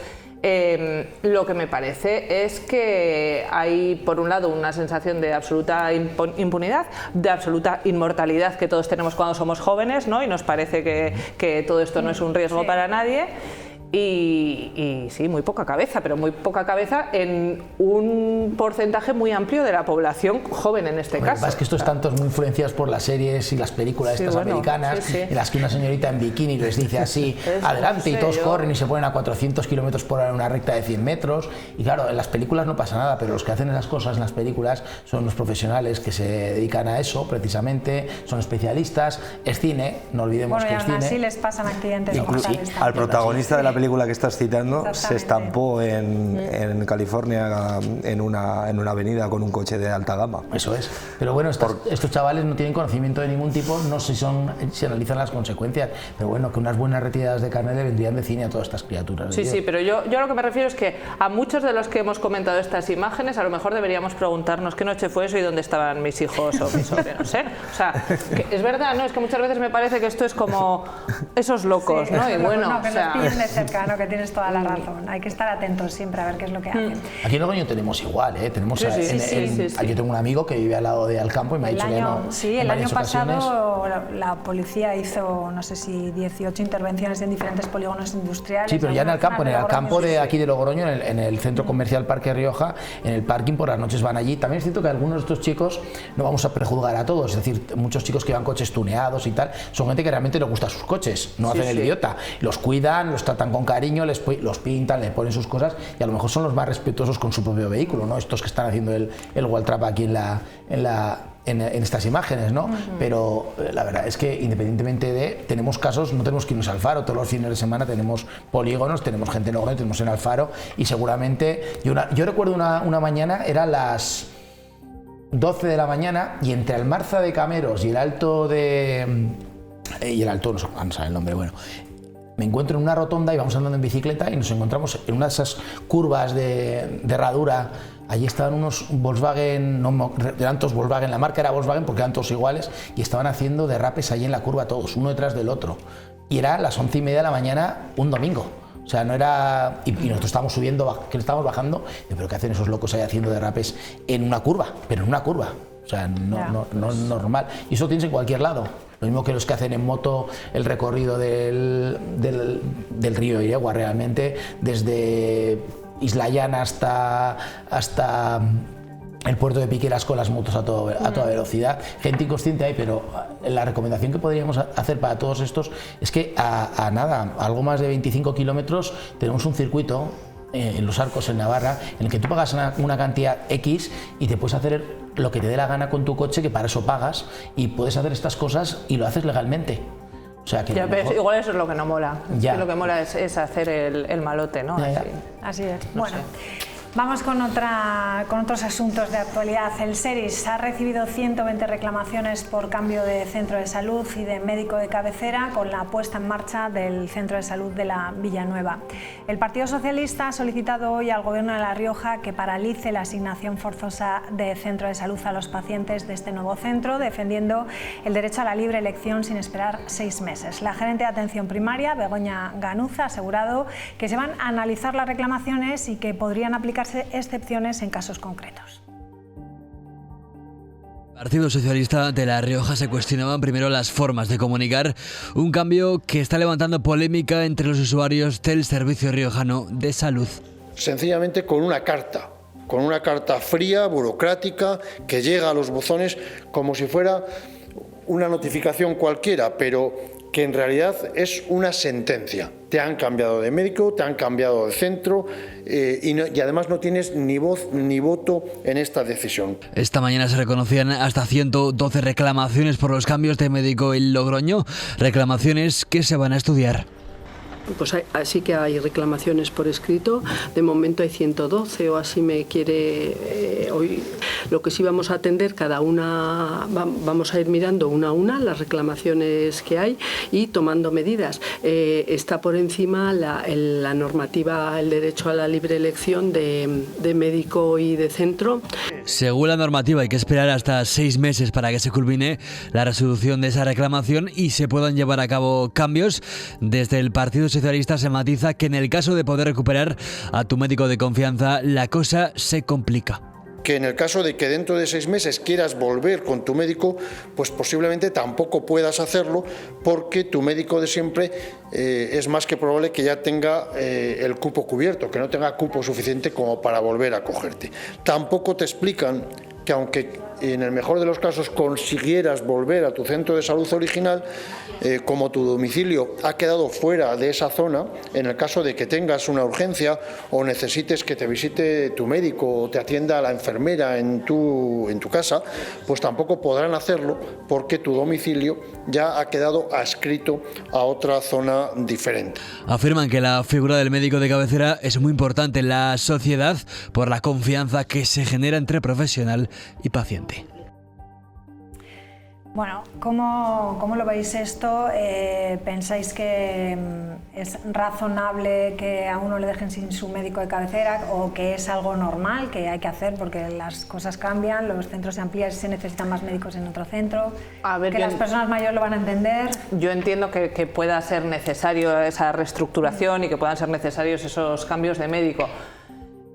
lo que me parece es que hay, por un lado, una sensación de absoluta impunidad, de absoluta inmortalidad que todos tenemos cuando somos jóvenes, ¿no? Y nos parece que todo esto no es un riesgo para nadie. Y sí, muy poca cabeza, pero muy poca cabeza en un porcentaje muy amplio de la población joven en este caso. Es que estos tantos muy influenciados por las series y las películas americanas, en las que una señorita en bikini les dice así, adelante, y todos corren y se ponen a 400 kilómetros por hora en una recta de 100 metros. Y claro, en las películas no pasa nada, pero los que hacen esas cosas en las películas son los profesionales que se dedican a eso, precisamente, son especialistas. Es cine, no olvidemos que es cine. Bueno, y aún así les pasan accidentes mortales. Al protagonista de la película que estás citando se estampó en California en una avenida con un coche de alta gama. Eso es. Pero bueno, estos chavales no tienen conocimiento de ningún tipo, no sé si analizan las consecuencias, pero bueno, que unas buenas retiradas de carne le vendrían de cine a todas estas criaturas. Sí, pero yo lo que me refiero es que a muchos de los que hemos comentado estas imágenes, a lo mejor deberíamos preguntarnos qué noche fue eso y dónde estaban mis hijos o mis sobrinos, ¿eh? O sea, que es verdad, ¿no? Es que muchas veces me parece que esto es como esos locos, ¿no? Y bueno, que nos pillen de cerca, ¿no? Que tienes toda la razón. Hay que estar atentos siempre a ver qué es lo que hacen. Aquí en Logroño tenemos igual, ¿eh? Tenemos yo tengo un amigo que vive al lado de Alcampo y me ha dicho que no. Sí, el año pasado la policía hizo, no sé si 18 intervenciones en diferentes polígonos industriales. Sí, pero ya en el campo de aquí de Logroño, en el centro comercial Parque Rioja, en el parking por las noches van allí. También es cierto que algunos de estos chicos, no vamos a prejuzgar a todos, es decir, muchos chicos que van coches tuneados y tal, son gente que realmente les gusta sus coches, no hacen el idiota. Los cuidan, los tratan con con cariño, los pintan, le ponen sus cosas y a lo mejor son los más respetuosos con su propio vehículo, ¿no? Estos que están haciendo el Waltrap aquí en estas imágenes, ¿no? Pero la verdad es que independientemente tenemos casos, no tenemos que irnos al Faro, todos los fines de semana tenemos polígonos, tenemos gente en Logroño, tenemos en el Faro y seguramente, yo recuerdo una mañana, eran las 12 de la mañana y entre Almarza de Cameros y el Alto no sabe el nombre, bueno, me encuentro en una rotonda y vamos andando en bicicleta y nos encontramos en una de esas curvas de herradura. Allí estaban unos Volkswagen, eran todos Volkswagen, la marca era Volkswagen porque eran todos iguales y estaban haciendo derrapes allí en la curva todos, uno detrás del otro. Y era las 11:30 de la mañana un domingo. O sea, no era... Y nosotros estábamos subiendo, que estábamos bajando, pero ¿qué hacen esos locos ahí haciendo derrapes en una curva? Pero en una curva. O sea, no es normal. Y eso tienes en cualquier lado. Lo mismo que los que hacen en moto el recorrido del río Iregua, realmente, desde Isla Llana hasta el puerto de Piqueras con las motos a toda velocidad. Gente inconsciente hay, pero la recomendación que podríamos hacer para todos estos es que a algo más de 25 kilómetros tenemos un circuito en Los Arcos, en Navarra, en el que tú pagas una cantidad X y te puedes hacer lo que te dé la gana con tu coche, que para eso pagas, y puedes hacer estas cosas y lo haces legalmente. O sea, que ya ves, igual eso es lo que no mola. Ya. Lo que mola es hacer el malote, ¿no? Ya. Así es. No Bueno. sé. Vamos con otros asuntos de actualidad. El SERIS ha recibido 120 reclamaciones por cambio de centro de salud y de médico de cabecera con la puesta en marcha del centro de salud de la Villanueva. El Partido Socialista ha solicitado hoy al Gobierno de La Rioja que paralice la asignación forzosa de centro de salud a los pacientes de este nuevo centro, defendiendo el derecho a la libre elección sin esperar 6 meses. La gerente de atención primaria, Begoña Ganuza, ha asegurado que se van a analizar las reclamaciones y que podrían aplicar excepciones en casos concretos. El Partido Socialista de La Rioja se cuestionaban primero las formas de comunicar un cambio que está levantando polémica entre los usuarios del Servicio Riojano de Salud. Sencillamente con una carta fría, burocrática, que llega a los buzones como si fuera una notificación cualquiera, pero que en realidad es una sentencia. Te han cambiado de médico, te han cambiado de centro y además no tienes ni voz ni voto en esta decisión. Esta mañana se reconocían hasta 112 reclamaciones por los cambios de médico en Logroño, reclamaciones que se van a estudiar. Pues sí que hay reclamaciones por escrito, de momento hay 112 o así me quiere hoy. Lo que sí vamos a atender cada una, vamos a ir mirando una a una las reclamaciones que hay y tomando medidas. Está por encima la normativa, el derecho a la libre elección de médico y de centro. Según la normativa hay que esperar hasta 6 meses para que se culmine la resolución de esa reclamación y se puedan llevar a cabo cambios. Desde el Partido Socialista se matiza que en el caso de poder recuperar a tu médico de confianza, la cosa se complica. Que en el caso de que dentro de 6 meses quieras volver con tu médico, pues posiblemente tampoco puedas hacerlo porque tu médico de siempre es más que probable que ya tenga el cupo cubierto, que no tenga cupo suficiente como para volver a cogerte. Tampoco te explican que aunque en el mejor de los casos consiguieras volver a tu centro de salud original, como tu domicilio ha quedado fuera de esa zona, en el caso de que tengas una urgencia o necesites que te visite tu médico o te atienda la enfermera en tu casa, pues tampoco podrán hacerlo porque tu domicilio ya ha quedado adscrito a otra zona diferente. Afirman que la figura del médico de cabecera es muy importante en la sociedad por la confianza que se genera entre profesional y paciente. Bueno, ¿cómo lo veis esto? ¿Pensáis que es razonable que a uno le dejen sin su médico de cabecera o que es algo normal que hay que hacer porque las cosas cambian, los centros se amplían y se necesitan más médicos en otro centro? A ver, las personas mayores lo van a entender. Yo entiendo que pueda ser necesario esa reestructuración y que puedan ser necesarios esos cambios de médico.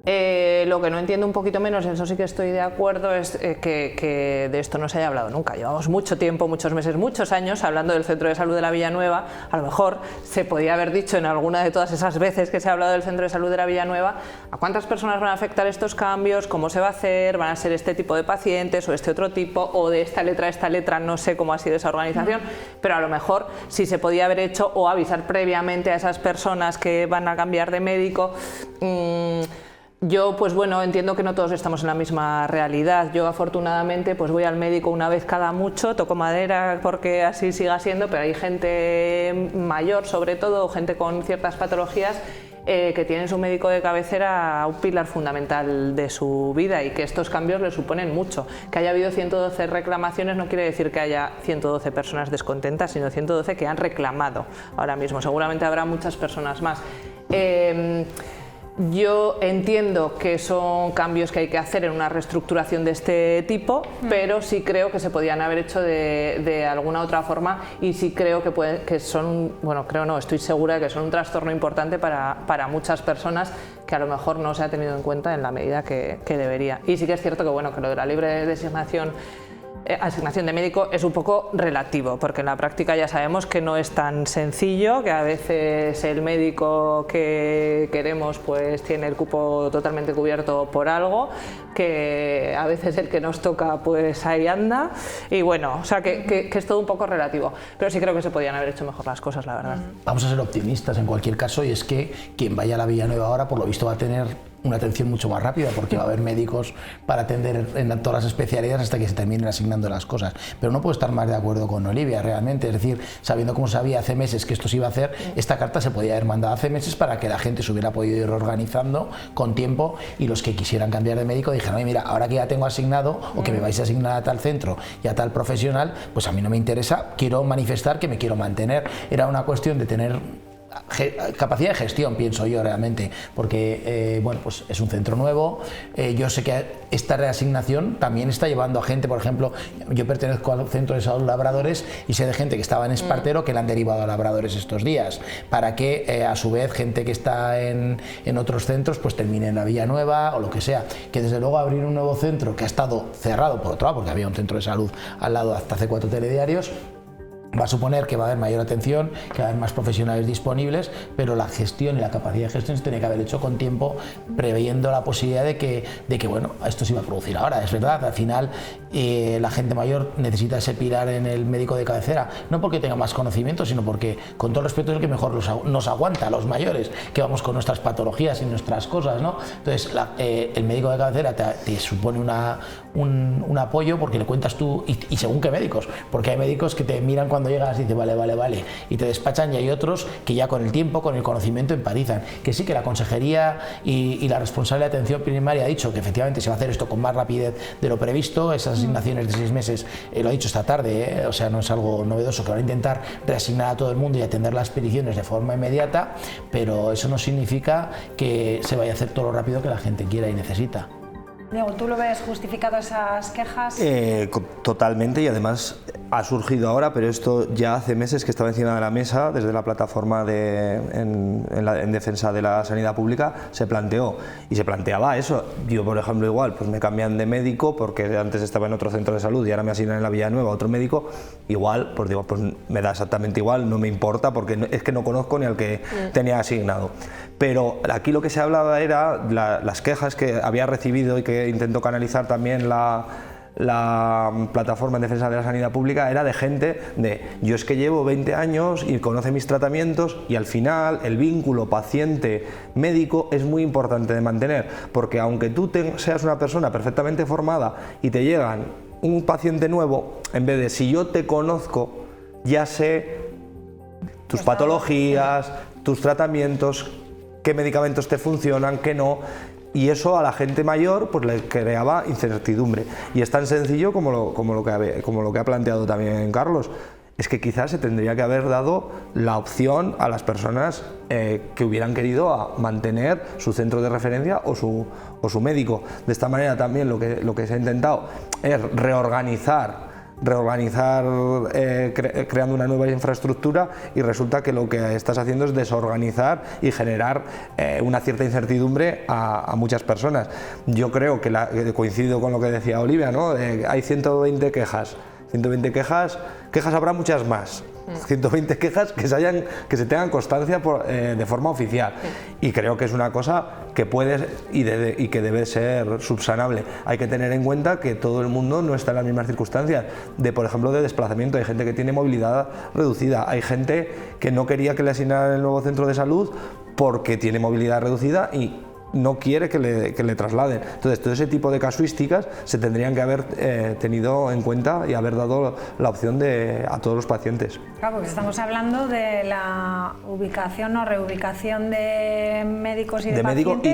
Lo que no entiendo un poquito menos, en eso sí que estoy de acuerdo, es que de esto no se haya hablado nunca. Llevamos mucho tiempo, muchos meses, muchos años hablando del Centro de Salud de la Villanueva. A lo mejor se podía haber dicho en alguna de todas esas veces que se ha hablado del Centro de Salud de la Villanueva a cuántas personas van a afectar estos cambios, cómo se va a hacer, van a ser este tipo de pacientes o este otro tipo, o de esta letra a esta letra, no sé cómo ha sido esa organización, pero a lo mejor sí se podía haber hecho o avisar previamente a esas personas que van a cambiar de médico. Yo, pues bueno, entiendo que no todos estamos en la misma realidad. Yo, afortunadamente, pues voy al médico una vez cada mucho, toco madera porque así siga siendo, pero hay gente mayor, sobre todo, o gente con ciertas patologías que tienen su médico de cabecera un pilar fundamental de su vida y que estos cambios le suponen mucho. Que haya habido 112 reclamaciones no quiere decir que haya 112 personas descontentas, sino 112 que han reclamado ahora mismo. Seguramente habrá muchas personas más. Yo entiendo que son cambios que hay que hacer en una reestructuración de este tipo, pero sí creo que se podían haber hecho de alguna otra forma y sí creo que son, bueno, creo no, estoy segura de que son un trastorno importante para muchas personas que a lo mejor no se ha tenido en cuenta en la medida que debería. Y sí que es cierto que, bueno, que lo de la libre designación de médico es un poco relativo, porque en la práctica ya sabemos que no es tan sencillo, que a veces el médico que queremos pues tiene el cupo totalmente cubierto por algo, que a veces el que nos toca pues ahí anda, y bueno, o sea que es todo un poco relativo, pero sí creo que se podían haber hecho mejor las cosas, la verdad. Vamos a ser optimistas en cualquier caso, y es que quien vaya a la Villanueva ahora por lo visto va a tener una atención mucho más rápida, porque va a haber médicos para atender en todas las especialidades hasta que se terminen asignando las cosas. Pero no puedo estar más de acuerdo con Olivia, realmente, es decir, sabiendo cómo sabía hace meses que esto se iba a hacer, esta carta se podía haber mandado hace meses para que la gente se hubiera podido ir organizando con tiempo y los que quisieran cambiar de médico dijeran, oye, mira, ahora que ya tengo asignado o que me vais a asignar a tal centro y a tal profesional, pues a mí no me interesa, quiero manifestar que me quiero mantener. Era una cuestión de tener capacidad de gestión, pienso yo realmente, porque bueno, pues es un centro nuevo. Yo sé que esta reasignación también está llevando a gente, por ejemplo, yo pertenezco al Centro de Salud Labradores y sé de gente que estaba en Espartero que la han derivado a Labradores estos días, para que a su vez gente que está en otros centros pues termine en la Villanueva o lo que sea. Que desde luego abrir un nuevo centro que ha estado cerrado por otro lado, porque había un centro de salud al lado hasta hace 4 telediarios, va a suponer que va a haber mayor atención, que va a haber más profesionales disponibles, pero la gestión y la capacidad de gestión se tiene que haber hecho con tiempo, previendo la posibilidad de que bueno, esto se iba a producir ahora. Es verdad, al final la gente mayor necesita ese pilar en el médico de cabecera, no porque tenga más conocimiento, sino porque, con todo respeto, es el que mejor nos aguanta a los mayores, que vamos con nuestras patologías y nuestras cosas, ¿no? Entonces, el médico de cabecera te supone un apoyo, porque le cuentas tú, y según qué médicos, porque hay médicos que te miran cuando llegas y dices vale, y te despachan, y hay otros que ya con el tiempo, con el conocimiento, empatizan. Que sí, que la consejería y la responsable de atención primaria ha dicho que efectivamente se va a hacer esto con más rapidez de lo previsto, esas asignaciones de 6 meses, lo ha dicho esta tarde, o sea, no es algo novedoso, que van a intentar reasignar a todo el mundo y atender las peticiones de forma inmediata, pero eso no significa que se vaya a hacer todo lo rápido que la gente quiera y necesita. Diego, ¿tú lo ves justificado esas quejas? Totalmente, y además ha surgido ahora, pero esto ya hace meses que estaba encima de la mesa desde la plataforma en defensa de la sanidad pública. Se planteó y se planteaba eso. Yo, por ejemplo, igual, pues me cambian de médico porque antes estaba en otro centro de salud y ahora me asignan en la Villanueva a otro médico. Igual, pues digo, pues me da exactamente igual, no me importa porque es que no conozco ni al que tenía asignado. Pero aquí lo que se hablaba era las quejas que había recibido y que intentó canalizar también la plataforma en defensa de la sanidad pública, era de gente de, yo es que llevo 20 años y conoce mis tratamientos, y al final el vínculo paciente-médico es muy importante de mantener, porque aunque tú seas una persona perfectamente formada y te llegan un paciente nuevo, en vez de si yo te conozco, ya sé tus patologías, tus tratamientos, qué medicamentos te funcionan, qué no. Y eso a la gente mayor pues le creaba incertidumbre. Y es tan sencillo como lo que ha planteado también Carlos. Es que quizás se tendría que haber dado la opción a las personas que hubieran querido mantener su centro de referencia o su médico. De esta manera también lo que se ha intentado es reorganizar reorganizar creando una nueva infraestructura, y resulta que lo que estás haciendo es desorganizar y generar una cierta incertidumbre a muchas personas. Yo creo que coincido con lo que decía Olivia, ¿no? Hay 120 quejas. 120 quejas habrá muchas más. 120 quejas que se tengan constancia de forma oficial, y creo que es una cosa que puede y que debe ser subsanable. Hay que tener en cuenta que todo el mundo no está en las mismas circunstancias, por ejemplo, de desplazamiento. Hay gente que tiene movilidad reducida, hay gente que no quería que le asignaran el nuevo centro de salud porque tiene movilidad reducida y no quiere que le trasladen. Entonces, todo ese tipo de casuísticas se tendrían que haber tenido en cuenta y haber dado la opción a todos los pacientes. Claro, porque estamos hablando de la ubicación o reubicación de médicos y de pacientes.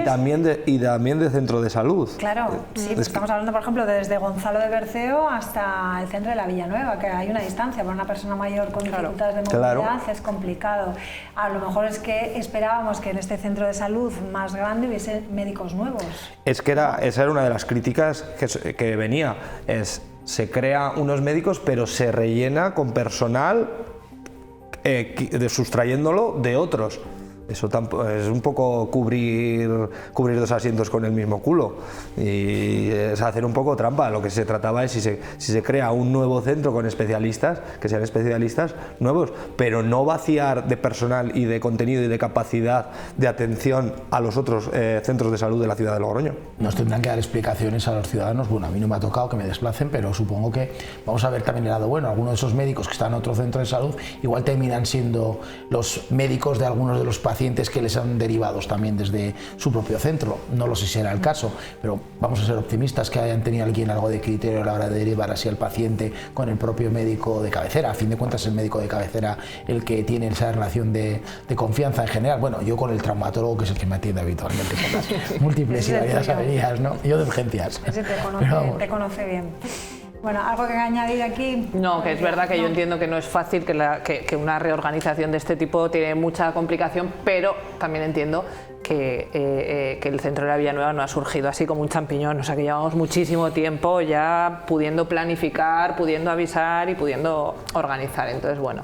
Y también de centro de salud. Claro, sí, estamos hablando, por ejemplo, desde Gonzalo de Berceo hasta el centro de la Villanueva, que hay una distancia. Para una persona mayor con dificultades de movilidad es complicado. A lo mejor es que esperábamos que en este centro de salud más grande hubiese médicos nuevos. Es que esa era una de las críticas que venía. Se crea unos médicos, pero se rellena con personal sustrayéndolo de otros. Eso es un poco cubrir dos asientos con el mismo culo, y es hacer un poco trampa. Lo que se trataba es si se crea un nuevo centro con especialistas, que sean especialistas nuevos, pero no vaciar de personal y de contenido y de capacidad de atención a los otros centros de salud de la ciudad de Logroño. Nos tendrán que dar explicaciones a los ciudadanos. Bueno, a mí no me ha tocado que me desplacen, pero supongo que vamos a ver también el lado bueno. Algunos de esos médicos que están en otro centro de salud igual terminan siendo los médicos de algunos de los pacientes que les han derivados también desde su propio centro. No lo sé si será el caso, pero vamos a ser optimistas que hayan tenido alguien algo de criterio a la hora de derivar así al paciente con el propio médico de cabecera. A fin de cuentas, el médico de cabecera el que tiene esa relación de confianza en general. Bueno, yo con el traumatólogo, que es el que me atiende habitualmente con las múltiples y variadas averías, ¿no? Yo de urgencias. Ese te conoce bien. Bueno, ¿algo que añadir aquí? No, que es verdad que yo entiendo que no es fácil, que una reorganización de este tipo tiene mucha complicación, pero también entiendo que el centro de la Villanueva no ha surgido así como un champiñón. O sea, que llevamos muchísimo tiempo ya pudiendo planificar, pudiendo avisar y pudiendo organizar. Entonces, bueno,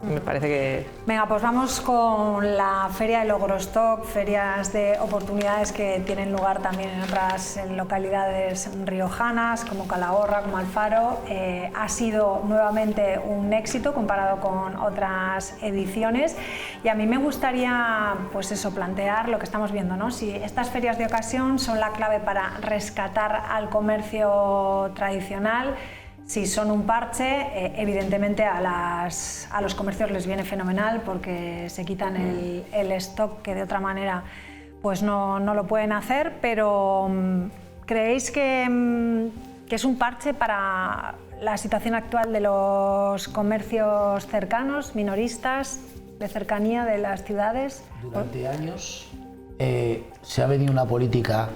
me parece que... Venga, pues vamos con la Feria de Logrostock, ferias de oportunidades que tienen lugar también en otras localidades riojanas, como Calahorra, como Alfaro. Ha sido nuevamente un éxito comparado con otras ediciones, y a mí me gustaría, pues eso, plantear lo que estamos viendo, ¿no? Si estas ferias de ocasión son la clave para rescatar al comercio tradicional, si son un parche, evidentemente a los comercios les viene fenomenal porque se quitan el stock que de otra manera pues no lo pueden hacer, pero ¿creéis que es un parche para la situación actual de los comercios cercanos, minoristas, de cercanía de las ciudades? Durante años se ha venido una política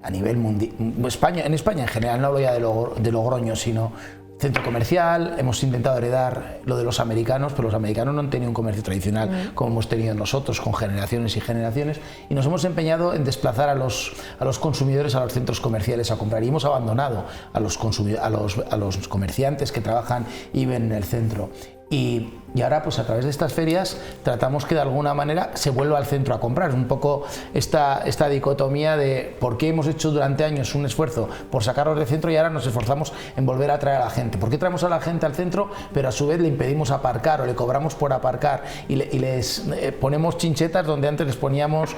a nivel mundial, en España en general, no hablo ya de Logroño, sino centro comercial. Hemos intentado heredar lo de los americanos, pero los americanos no han tenido un comercio tradicional como hemos tenido nosotros, con generaciones y generaciones, y nos hemos empeñado en desplazar a los consumidores a los centros comerciales a comprar, y hemos abandonado a los comerciantes que trabajan y viven en el centro. Y ahora, pues a través de estas ferias tratamos que de alguna manera se vuelva al centro a comprar. Un poco esta dicotomía de por qué hemos hecho durante años un esfuerzo por sacarlos del centro y ahora nos esforzamos en volver a traer a la gente. ¿Por qué traemos a la gente al centro, pero a su vez le impedimos aparcar o le cobramos por aparcar y les ponemos chinchetas donde antes les poníamos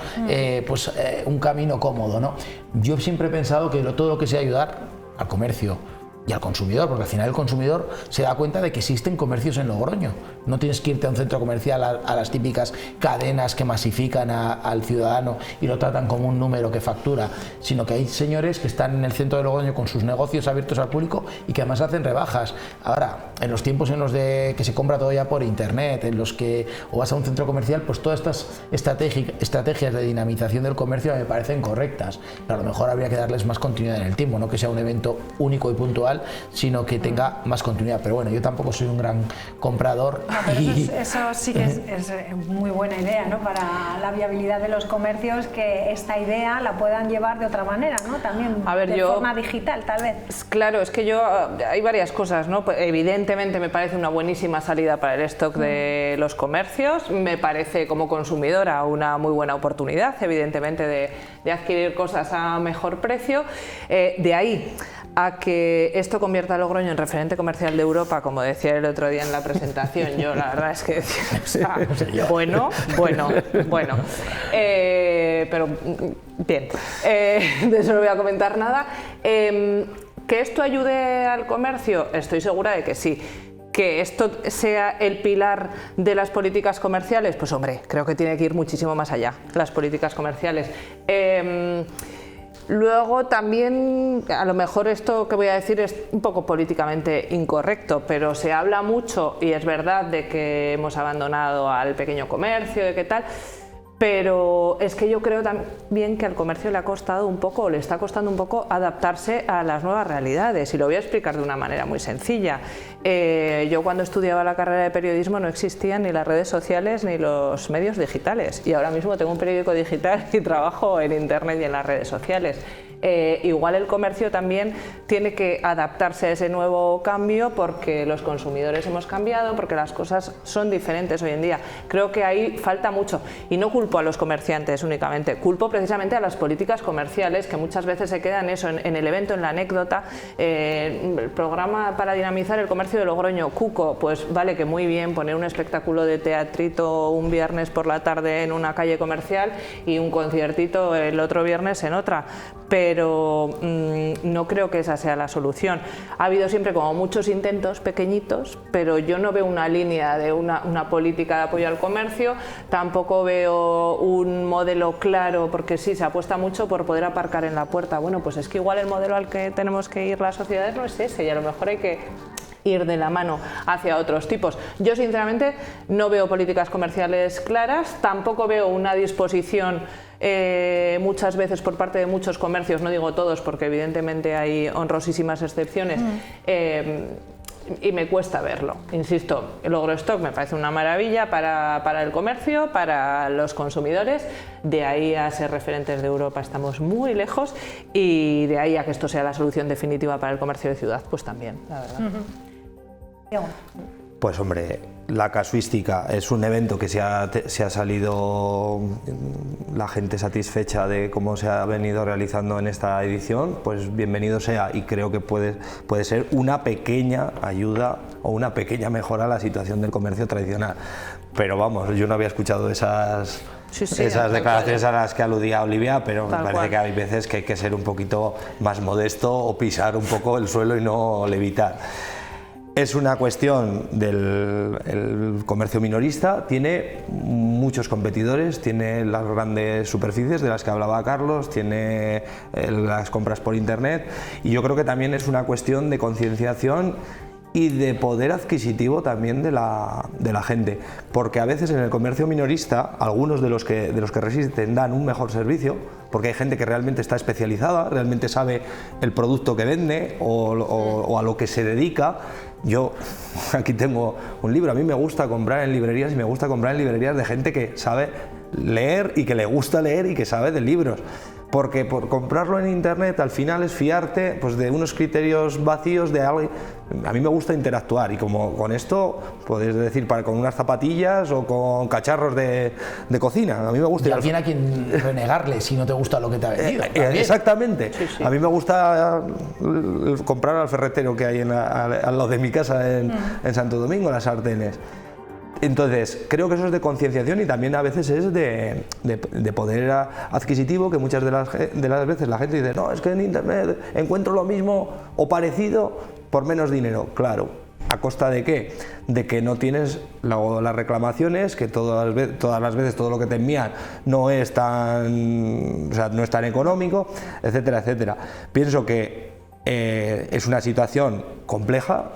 un camino cómodo, ¿no? Yo siempre he pensado que todo lo que sea ayudar al comercio y al consumidor, porque al final el consumidor se da cuenta de que existen comercios en Logroño. No tienes que irte a un centro comercial a las típicas cadenas que masifican al ciudadano y lo tratan como un número que factura, sino que hay señores que están en el centro de Logroño con sus negocios abiertos al público y que además hacen rebajas. Ahora, en los tiempos en los de que se compra todo ya por internet, en los que o vas a un centro comercial, pues todas estas estrategias de dinamización del comercio me parecen correctas, pero a lo mejor habría que darles más continuidad en el tiempo, no que sea un evento único y puntual tal, sino que tenga más continuidad. Pero bueno, yo tampoco soy un gran comprador. No, pero eso sí que es muy buena idea, ¿no? Para la viabilidad de los comercios, que esta idea la puedan llevar de otra manera, ¿no? También de forma digital, tal vez. Claro, es que hay varias cosas, ¿no? Evidentemente me parece una buenísima salida para el stock de los comercios, me parece como consumidora una muy buena oportunidad, evidentemente, de adquirir cosas a mejor precio. De ahí a que esto convierta a Logroño en referente comercial de Europa, como decía el otro día en la presentación, yo la verdad es que bueno. Pero bien, de eso no voy a comentar nada. ¿Que esto ayude al comercio? Estoy segura de que sí. ¿Que esto sea el pilar de las políticas comerciales? Pues hombre, creo que tiene que ir muchísimo más allá, las políticas comerciales. Luego también, a lo mejor esto que voy a decir es un poco políticamente incorrecto, pero se habla mucho, y es verdad, de que hemos abandonado al pequeño comercio, de qué tal, pero es que yo creo también que al comercio le ha costado un poco, o le está costando un poco adaptarse a las nuevas realidades, y lo voy a explicar de una manera muy sencilla. Yo cuando estudiaba la carrera de periodismo no existían ni las redes sociales ni los medios digitales, y ahora mismo tengo un periódico digital y trabajo en internet y en las redes sociales. Igual el comercio también tiene que adaptarse a ese nuevo cambio, porque los consumidores hemos cambiado, porque las cosas son diferentes hoy en día. Creo que ahí falta mucho, y no culpo a los comerciantes únicamente, culpo precisamente a las políticas comerciales, que muchas veces se quedan eso en el evento, en la anécdota. El programa para dinamizar el comercio de Logroño, Cuco, pues vale, que muy bien poner un espectáculo de teatrito un viernes por la tarde en una calle comercial y un conciertito el otro viernes en otra, pero no creo que esa sea la solución. Ha habido siempre como muchos intentos pequeñitos, pero yo no veo una línea de una política de apoyo al comercio, tampoco veo un modelo claro, porque sí, se apuesta mucho por poder aparcar en la puerta. Bueno, pues es que igual el modelo al que tenemos que ir las sociedades no es ese, y a lo mejor hay que ir de la mano hacia otros tipos. Yo sinceramente no veo políticas comerciales claras, tampoco veo una disposición muchas veces por parte de muchos comercios, no digo todos porque evidentemente hay honrosísimas excepciones, y me cuesta verlo. Insisto, el Logrostock me parece una maravilla para el comercio, para los consumidores. De ahí a ser referentes de Europa estamos muy lejos, y de ahí a que esto sea la solución definitiva para el comercio de ciudad, pues también, la verdad. Pues hombre, la casuística es un evento que se ha salido la gente satisfecha de cómo se ha venido realizando en esta edición, pues bienvenido sea, y creo que puede ser una pequeña ayuda o una pequeña mejora a la situación del comercio tradicional. Pero vamos, yo no había escuchado esas declaraciones a las que aludía Olivia, pero me parece que hay veces que hay que ser un poquito más modesto o pisar un poco el suelo y no levitar. Es una cuestión del comercio minorista, tiene muchos competidores, tiene las grandes superficies de las que hablaba Carlos, tiene las compras por internet, y yo creo que también es una cuestión de concienciación y de poder adquisitivo también de la gente, porque a veces en el comercio minorista algunos de los que resisten dan un mejor servicio, porque hay gente que realmente está especializada, realmente sabe el producto que vende o a lo que se dedica. Yo aquí tengo un libro, a mí me gusta comprar en librerías, y me gusta comprar en librerías de gente que sabe leer y que le gusta leer y que sabe de libros. Porque por comprarlo en internet al final es fiarte pues de unos criterios vacíos de algo. A mí me gusta interactuar, y como con esto puedes decir con unas zapatillas o con cacharros de cocina. A mí me gusta. Y alguien a quien renegarle si no te gusta lo que te ha vendido. Exactamente. Sí. A mí me gusta comprar al ferretero que hay al lado de mi casa en Santo Domingo, las sartenes. Entonces, creo que eso es de concienciación, y también a veces es de poder adquisitivo, que muchas de las veces la gente dice, no, es que en internet encuentro lo mismo o parecido por menos dinero. Claro, ¿a costa de qué? De que no tienes las reclamaciones, que todas las veces todo lo que te envían no es tan económico, etcétera, etcétera. Pienso que es una situación compleja,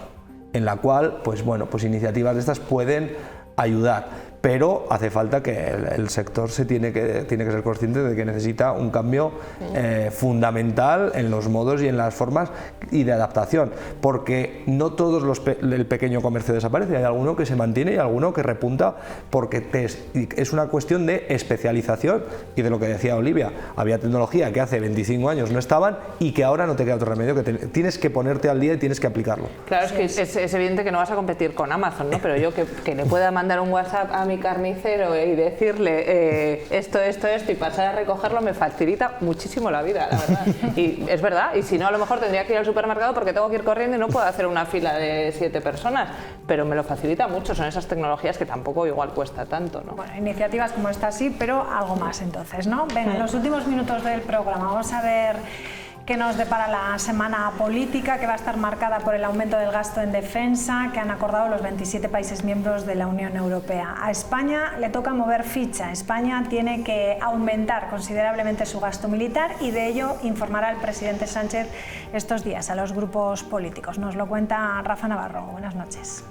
en la cual pues iniciativas de estas pueden ayudar, pero hace falta que el sector tiene que ser consciente de que necesita un cambio fundamental en los modos y en las formas y de adaptación, porque no todos el pequeño comercio desaparece, hay alguno que se mantiene y alguno que repunta, porque es una cuestión de especialización y de lo que decía Olivia, había tecnología que hace 25 años no estaban y que ahora no te queda otro remedio, que tienes que ponerte al día y tienes que aplicarlo. Claro, es que es evidente que no vas a competir con Amazon, ¿no? Pero yo que le pueda mandar un WhatsApp a mi carnicero y decirle esto y pasar a recogerlo me facilita muchísimo la vida, la verdad. Y es verdad, y si no, a lo mejor tendría que ir al supermercado porque tengo que ir corriendo y no puedo hacer una fila de 7 personas, pero me lo facilita mucho, son esas tecnologías que tampoco igual cuesta tanto, ¿no? Bueno, iniciativas como esta sí, pero algo más entonces, ¿no? Venga, en los últimos minutos del programa vamos a ver qué nos depara la semana política, que va a estar marcada por el aumento del gasto en defensa que han acordado los 27 países miembros de la Unión Europea. A España le toca mover ficha. España tiene que aumentar considerablemente su gasto militar y de ello informará el presidente Sánchez estos días a los grupos políticos. Nos lo cuenta Rafa Navarro. Buenas noches.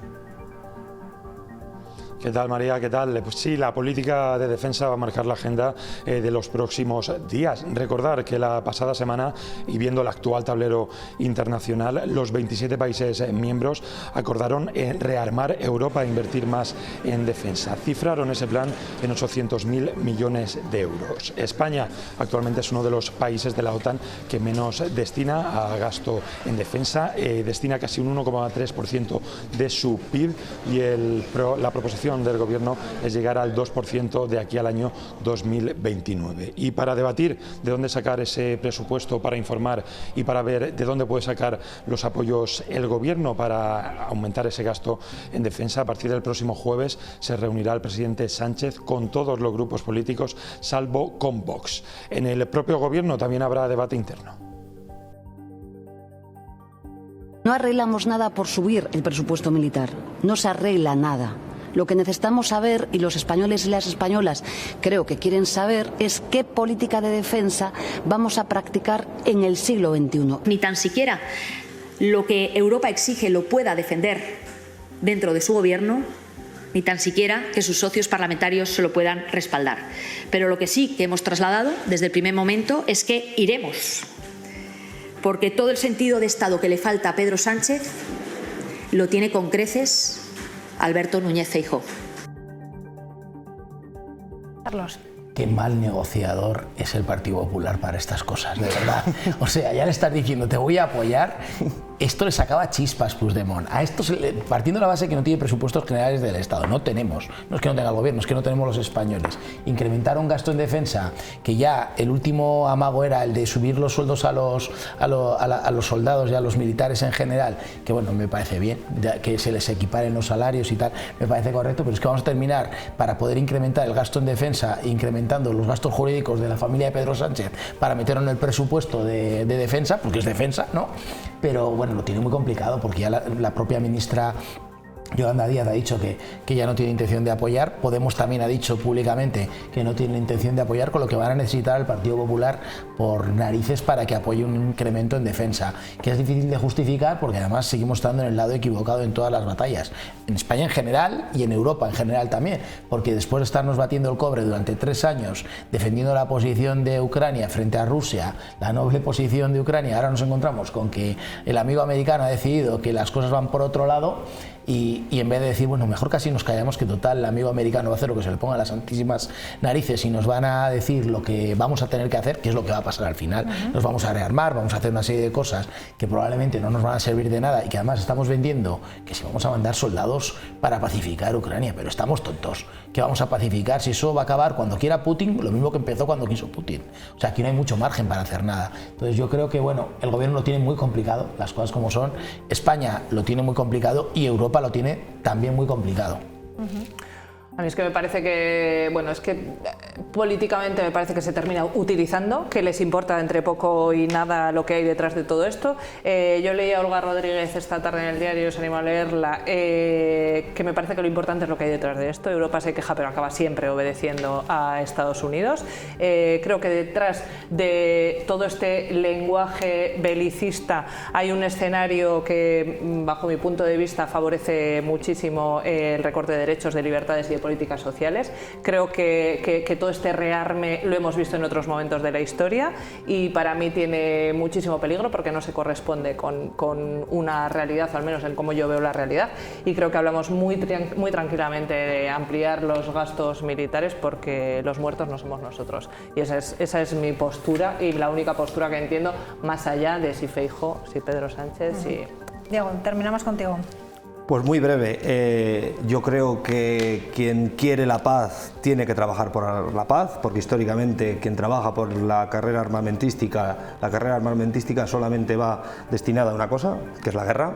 ¿Qué tal, María? ¿Qué tal? Pues sí, la política de defensa va a marcar la agenda de los próximos días. Recordar que la pasada semana, y viendo el actual tablero internacional, los 27 países miembros acordaron rearmar Europa e invertir más en defensa. Cifraron ese plan en 800.000 millones de euros. España actualmente es uno de los países de la OTAN que menos destina a gasto en defensa. Destina casi un 1,3% de su PIB y la proposición del Gobierno es llegar al 2% de aquí al año 2029. Y para debatir de dónde sacar ese presupuesto, para informar y para ver de dónde puede sacar los apoyos el Gobierno para aumentar ese gasto en defensa, a partir del próximo jueves se reunirá el presidente Sánchez con todos los grupos políticos, salvo con Vox. En el propio Gobierno también habrá debate interno. No arreglamos nada por subir el presupuesto militar, no se arregla nada. Lo que necesitamos saber, y los españoles y las españolas creo que quieren saber, es qué política de defensa vamos a practicar en el siglo XXI. Ni tan siquiera lo que Europa exige lo pueda defender dentro de su gobierno, ni tan siquiera que sus socios parlamentarios se lo puedan respaldar. Pero lo que sí que hemos trasladado desde el primer momento es que iremos, porque todo el sentido de Estado que le falta a Pedro Sánchez lo tiene con creces Alberto Núñez Feijóo. Carlos. Qué mal negociador es el Partido Popular para estas cosas, de verdad. O sea, ya le estás diciendo, te voy a apoyar. Esto le sacaba chispas Puigdemont. A esto, partiendo de la base que no tiene presupuestos generales del Estado, no tenemos, no es que no tenga el gobierno, es que no tenemos los españoles. Incrementar un gasto en defensa, que ya el último amago era el de subir los sueldos a los soldados y a los militares en general, que bueno, me parece bien, que se les equiparen los salarios y tal, me parece correcto, pero es que vamos a terminar, para poder incrementar el gasto en defensa, incrementando los gastos jurídicos de la familia de Pedro Sánchez, para meterlo en el presupuesto de defensa, porque es defensa, ¿no? Pero bueno, lo tiene muy complicado porque ya la propia ministra Yolanda Díaz ha dicho que ya no tiene intención de apoyar. Podemos también ha dicho públicamente que no tiene intención de apoyar, con lo que van a necesitar el Partido Popular por narices para que apoye un incremento en defensa, que es difícil de justificar porque además seguimos estando en el lado equivocado en todas las batallas, en España en general y en Europa en general también, porque después de estarnos batiendo el cobre durante 3 años defendiendo la posición de Ucrania frente a Rusia, la noble posición de Ucrania, ahora nos encontramos con que el amigo americano ha decidido que las cosas van por otro lado. Y en vez de decir, bueno, mejor casi nos callamos, que total, el amigo americano va a hacer lo que se le ponga a las santísimas narices y nos van a decir lo que vamos a tener que hacer, que es lo que va a pasar al final. Nos vamos a rearmar, vamos a hacer una serie de cosas que probablemente no nos van a servir de nada y que además estamos vendiendo que si vamos a mandar soldados para pacificar Ucrania, pero estamos tontos. ¿Qué vamos a pacificar? Si eso va a acabar cuando quiera Putin, lo mismo que empezó cuando quiso Putin. O sea, aquí no hay mucho margen para hacer nada. Entonces yo creo que, bueno, el gobierno lo tiene muy complicado, las cosas como son. España lo tiene muy complicado y Europa lo tiene también muy complicado. A mí es que me parece que, bueno, es que políticamente me parece que se termina utilizando, que les importa entre poco y nada lo que hay detrás de todo esto. Yo leí a Olga Rodríguez esta tarde en el diario, os animo a leerla, que me parece que lo importante es lo que hay detrás de esto. Europa se queja pero acaba siempre obedeciendo a Estados Unidos. Creo que detrás de todo este lenguaje belicista hay un escenario que, bajo mi punto de vista, favorece muchísimo el recorte de derechos, de libertades y de políticas sociales. Creo que todo este rearme lo hemos visto en otros momentos de la historia y para mí tiene muchísimo peligro porque no se corresponde con una realidad, al menos en cómo yo veo la realidad, y creo que hablamos muy tranquilamente de ampliar los gastos militares porque los muertos no somos nosotros. Y esa es mi postura y la única postura que entiendo, más allá de si Feijóo, si Pedro Sánchez, si... Diego, terminamos contigo. Pues muy breve, yo creo que quien quiere la paz tiene que trabajar por la paz, porque históricamente quien trabaja por la carrera armamentística solamente va destinada a una cosa, que es la guerra.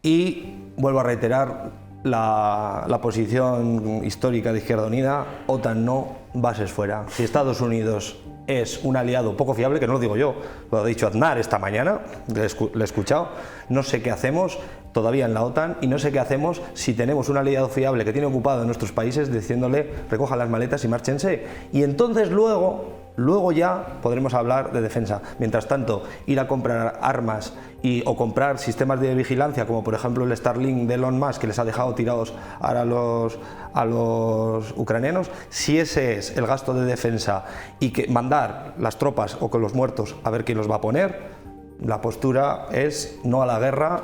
Y vuelvo a reiterar la posición histórica de Izquierda Unida: OTAN no, bases fuera. Si Estados Unidos es un aliado poco fiable, que no lo digo yo, lo ha dicho Aznar esta mañana, le he escuchado, no sé qué hacemos todavía en la OTAN y no sé qué hacemos si tenemos un aliado fiable que tiene ocupado en nuestros países diciéndole recojan las maletas y márchense. Y entonces luego ya podremos hablar de defensa. Mientras tanto, ir a comprar armas o comprar sistemas de vigilancia, como por ejemplo el Starlink de Elon Musk, que les ha dejado tirados ahora a los ucranianos, si ese es el gasto de defensa y que mandar las tropas o con los muertos a ver quién los va a poner, la postura es no a la guerra,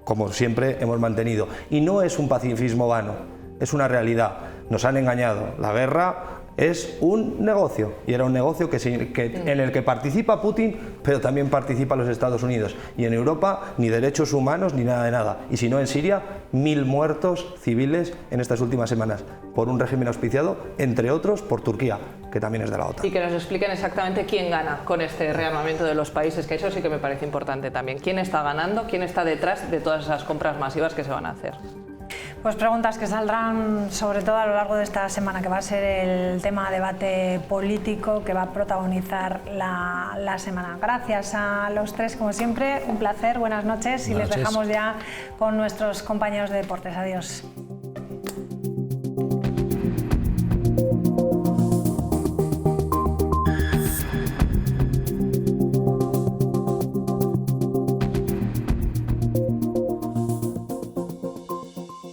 como siempre hemos mantenido. Y no es un pacifismo vano, es una realidad. Nos han engañado. La guerra es un negocio, y era un negocio en el que participa Putin, pero también participa los Estados Unidos. Y en Europa ni derechos humanos ni nada de nada. Y si no, en Siria, 1000 muertos civiles en estas últimas semanas por un régimen auspiciado, entre otros, por Turquía, que también es de la OTAN. Y que nos expliquen exactamente quién gana con este rearmamiento de los países, que eso sí que me parece importante también. ¿Quién está ganando? ¿Quién está detrás de todas esas compras masivas que se van a hacer? Pues preguntas que saldrán sobre todo a lo largo de esta semana, que va a ser el tema de debate político que va a protagonizar la semana. Gracias a los tres, como siempre, un placer, buenas noches y les dejamos ya con nuestros compañeros de deportes. Adiós.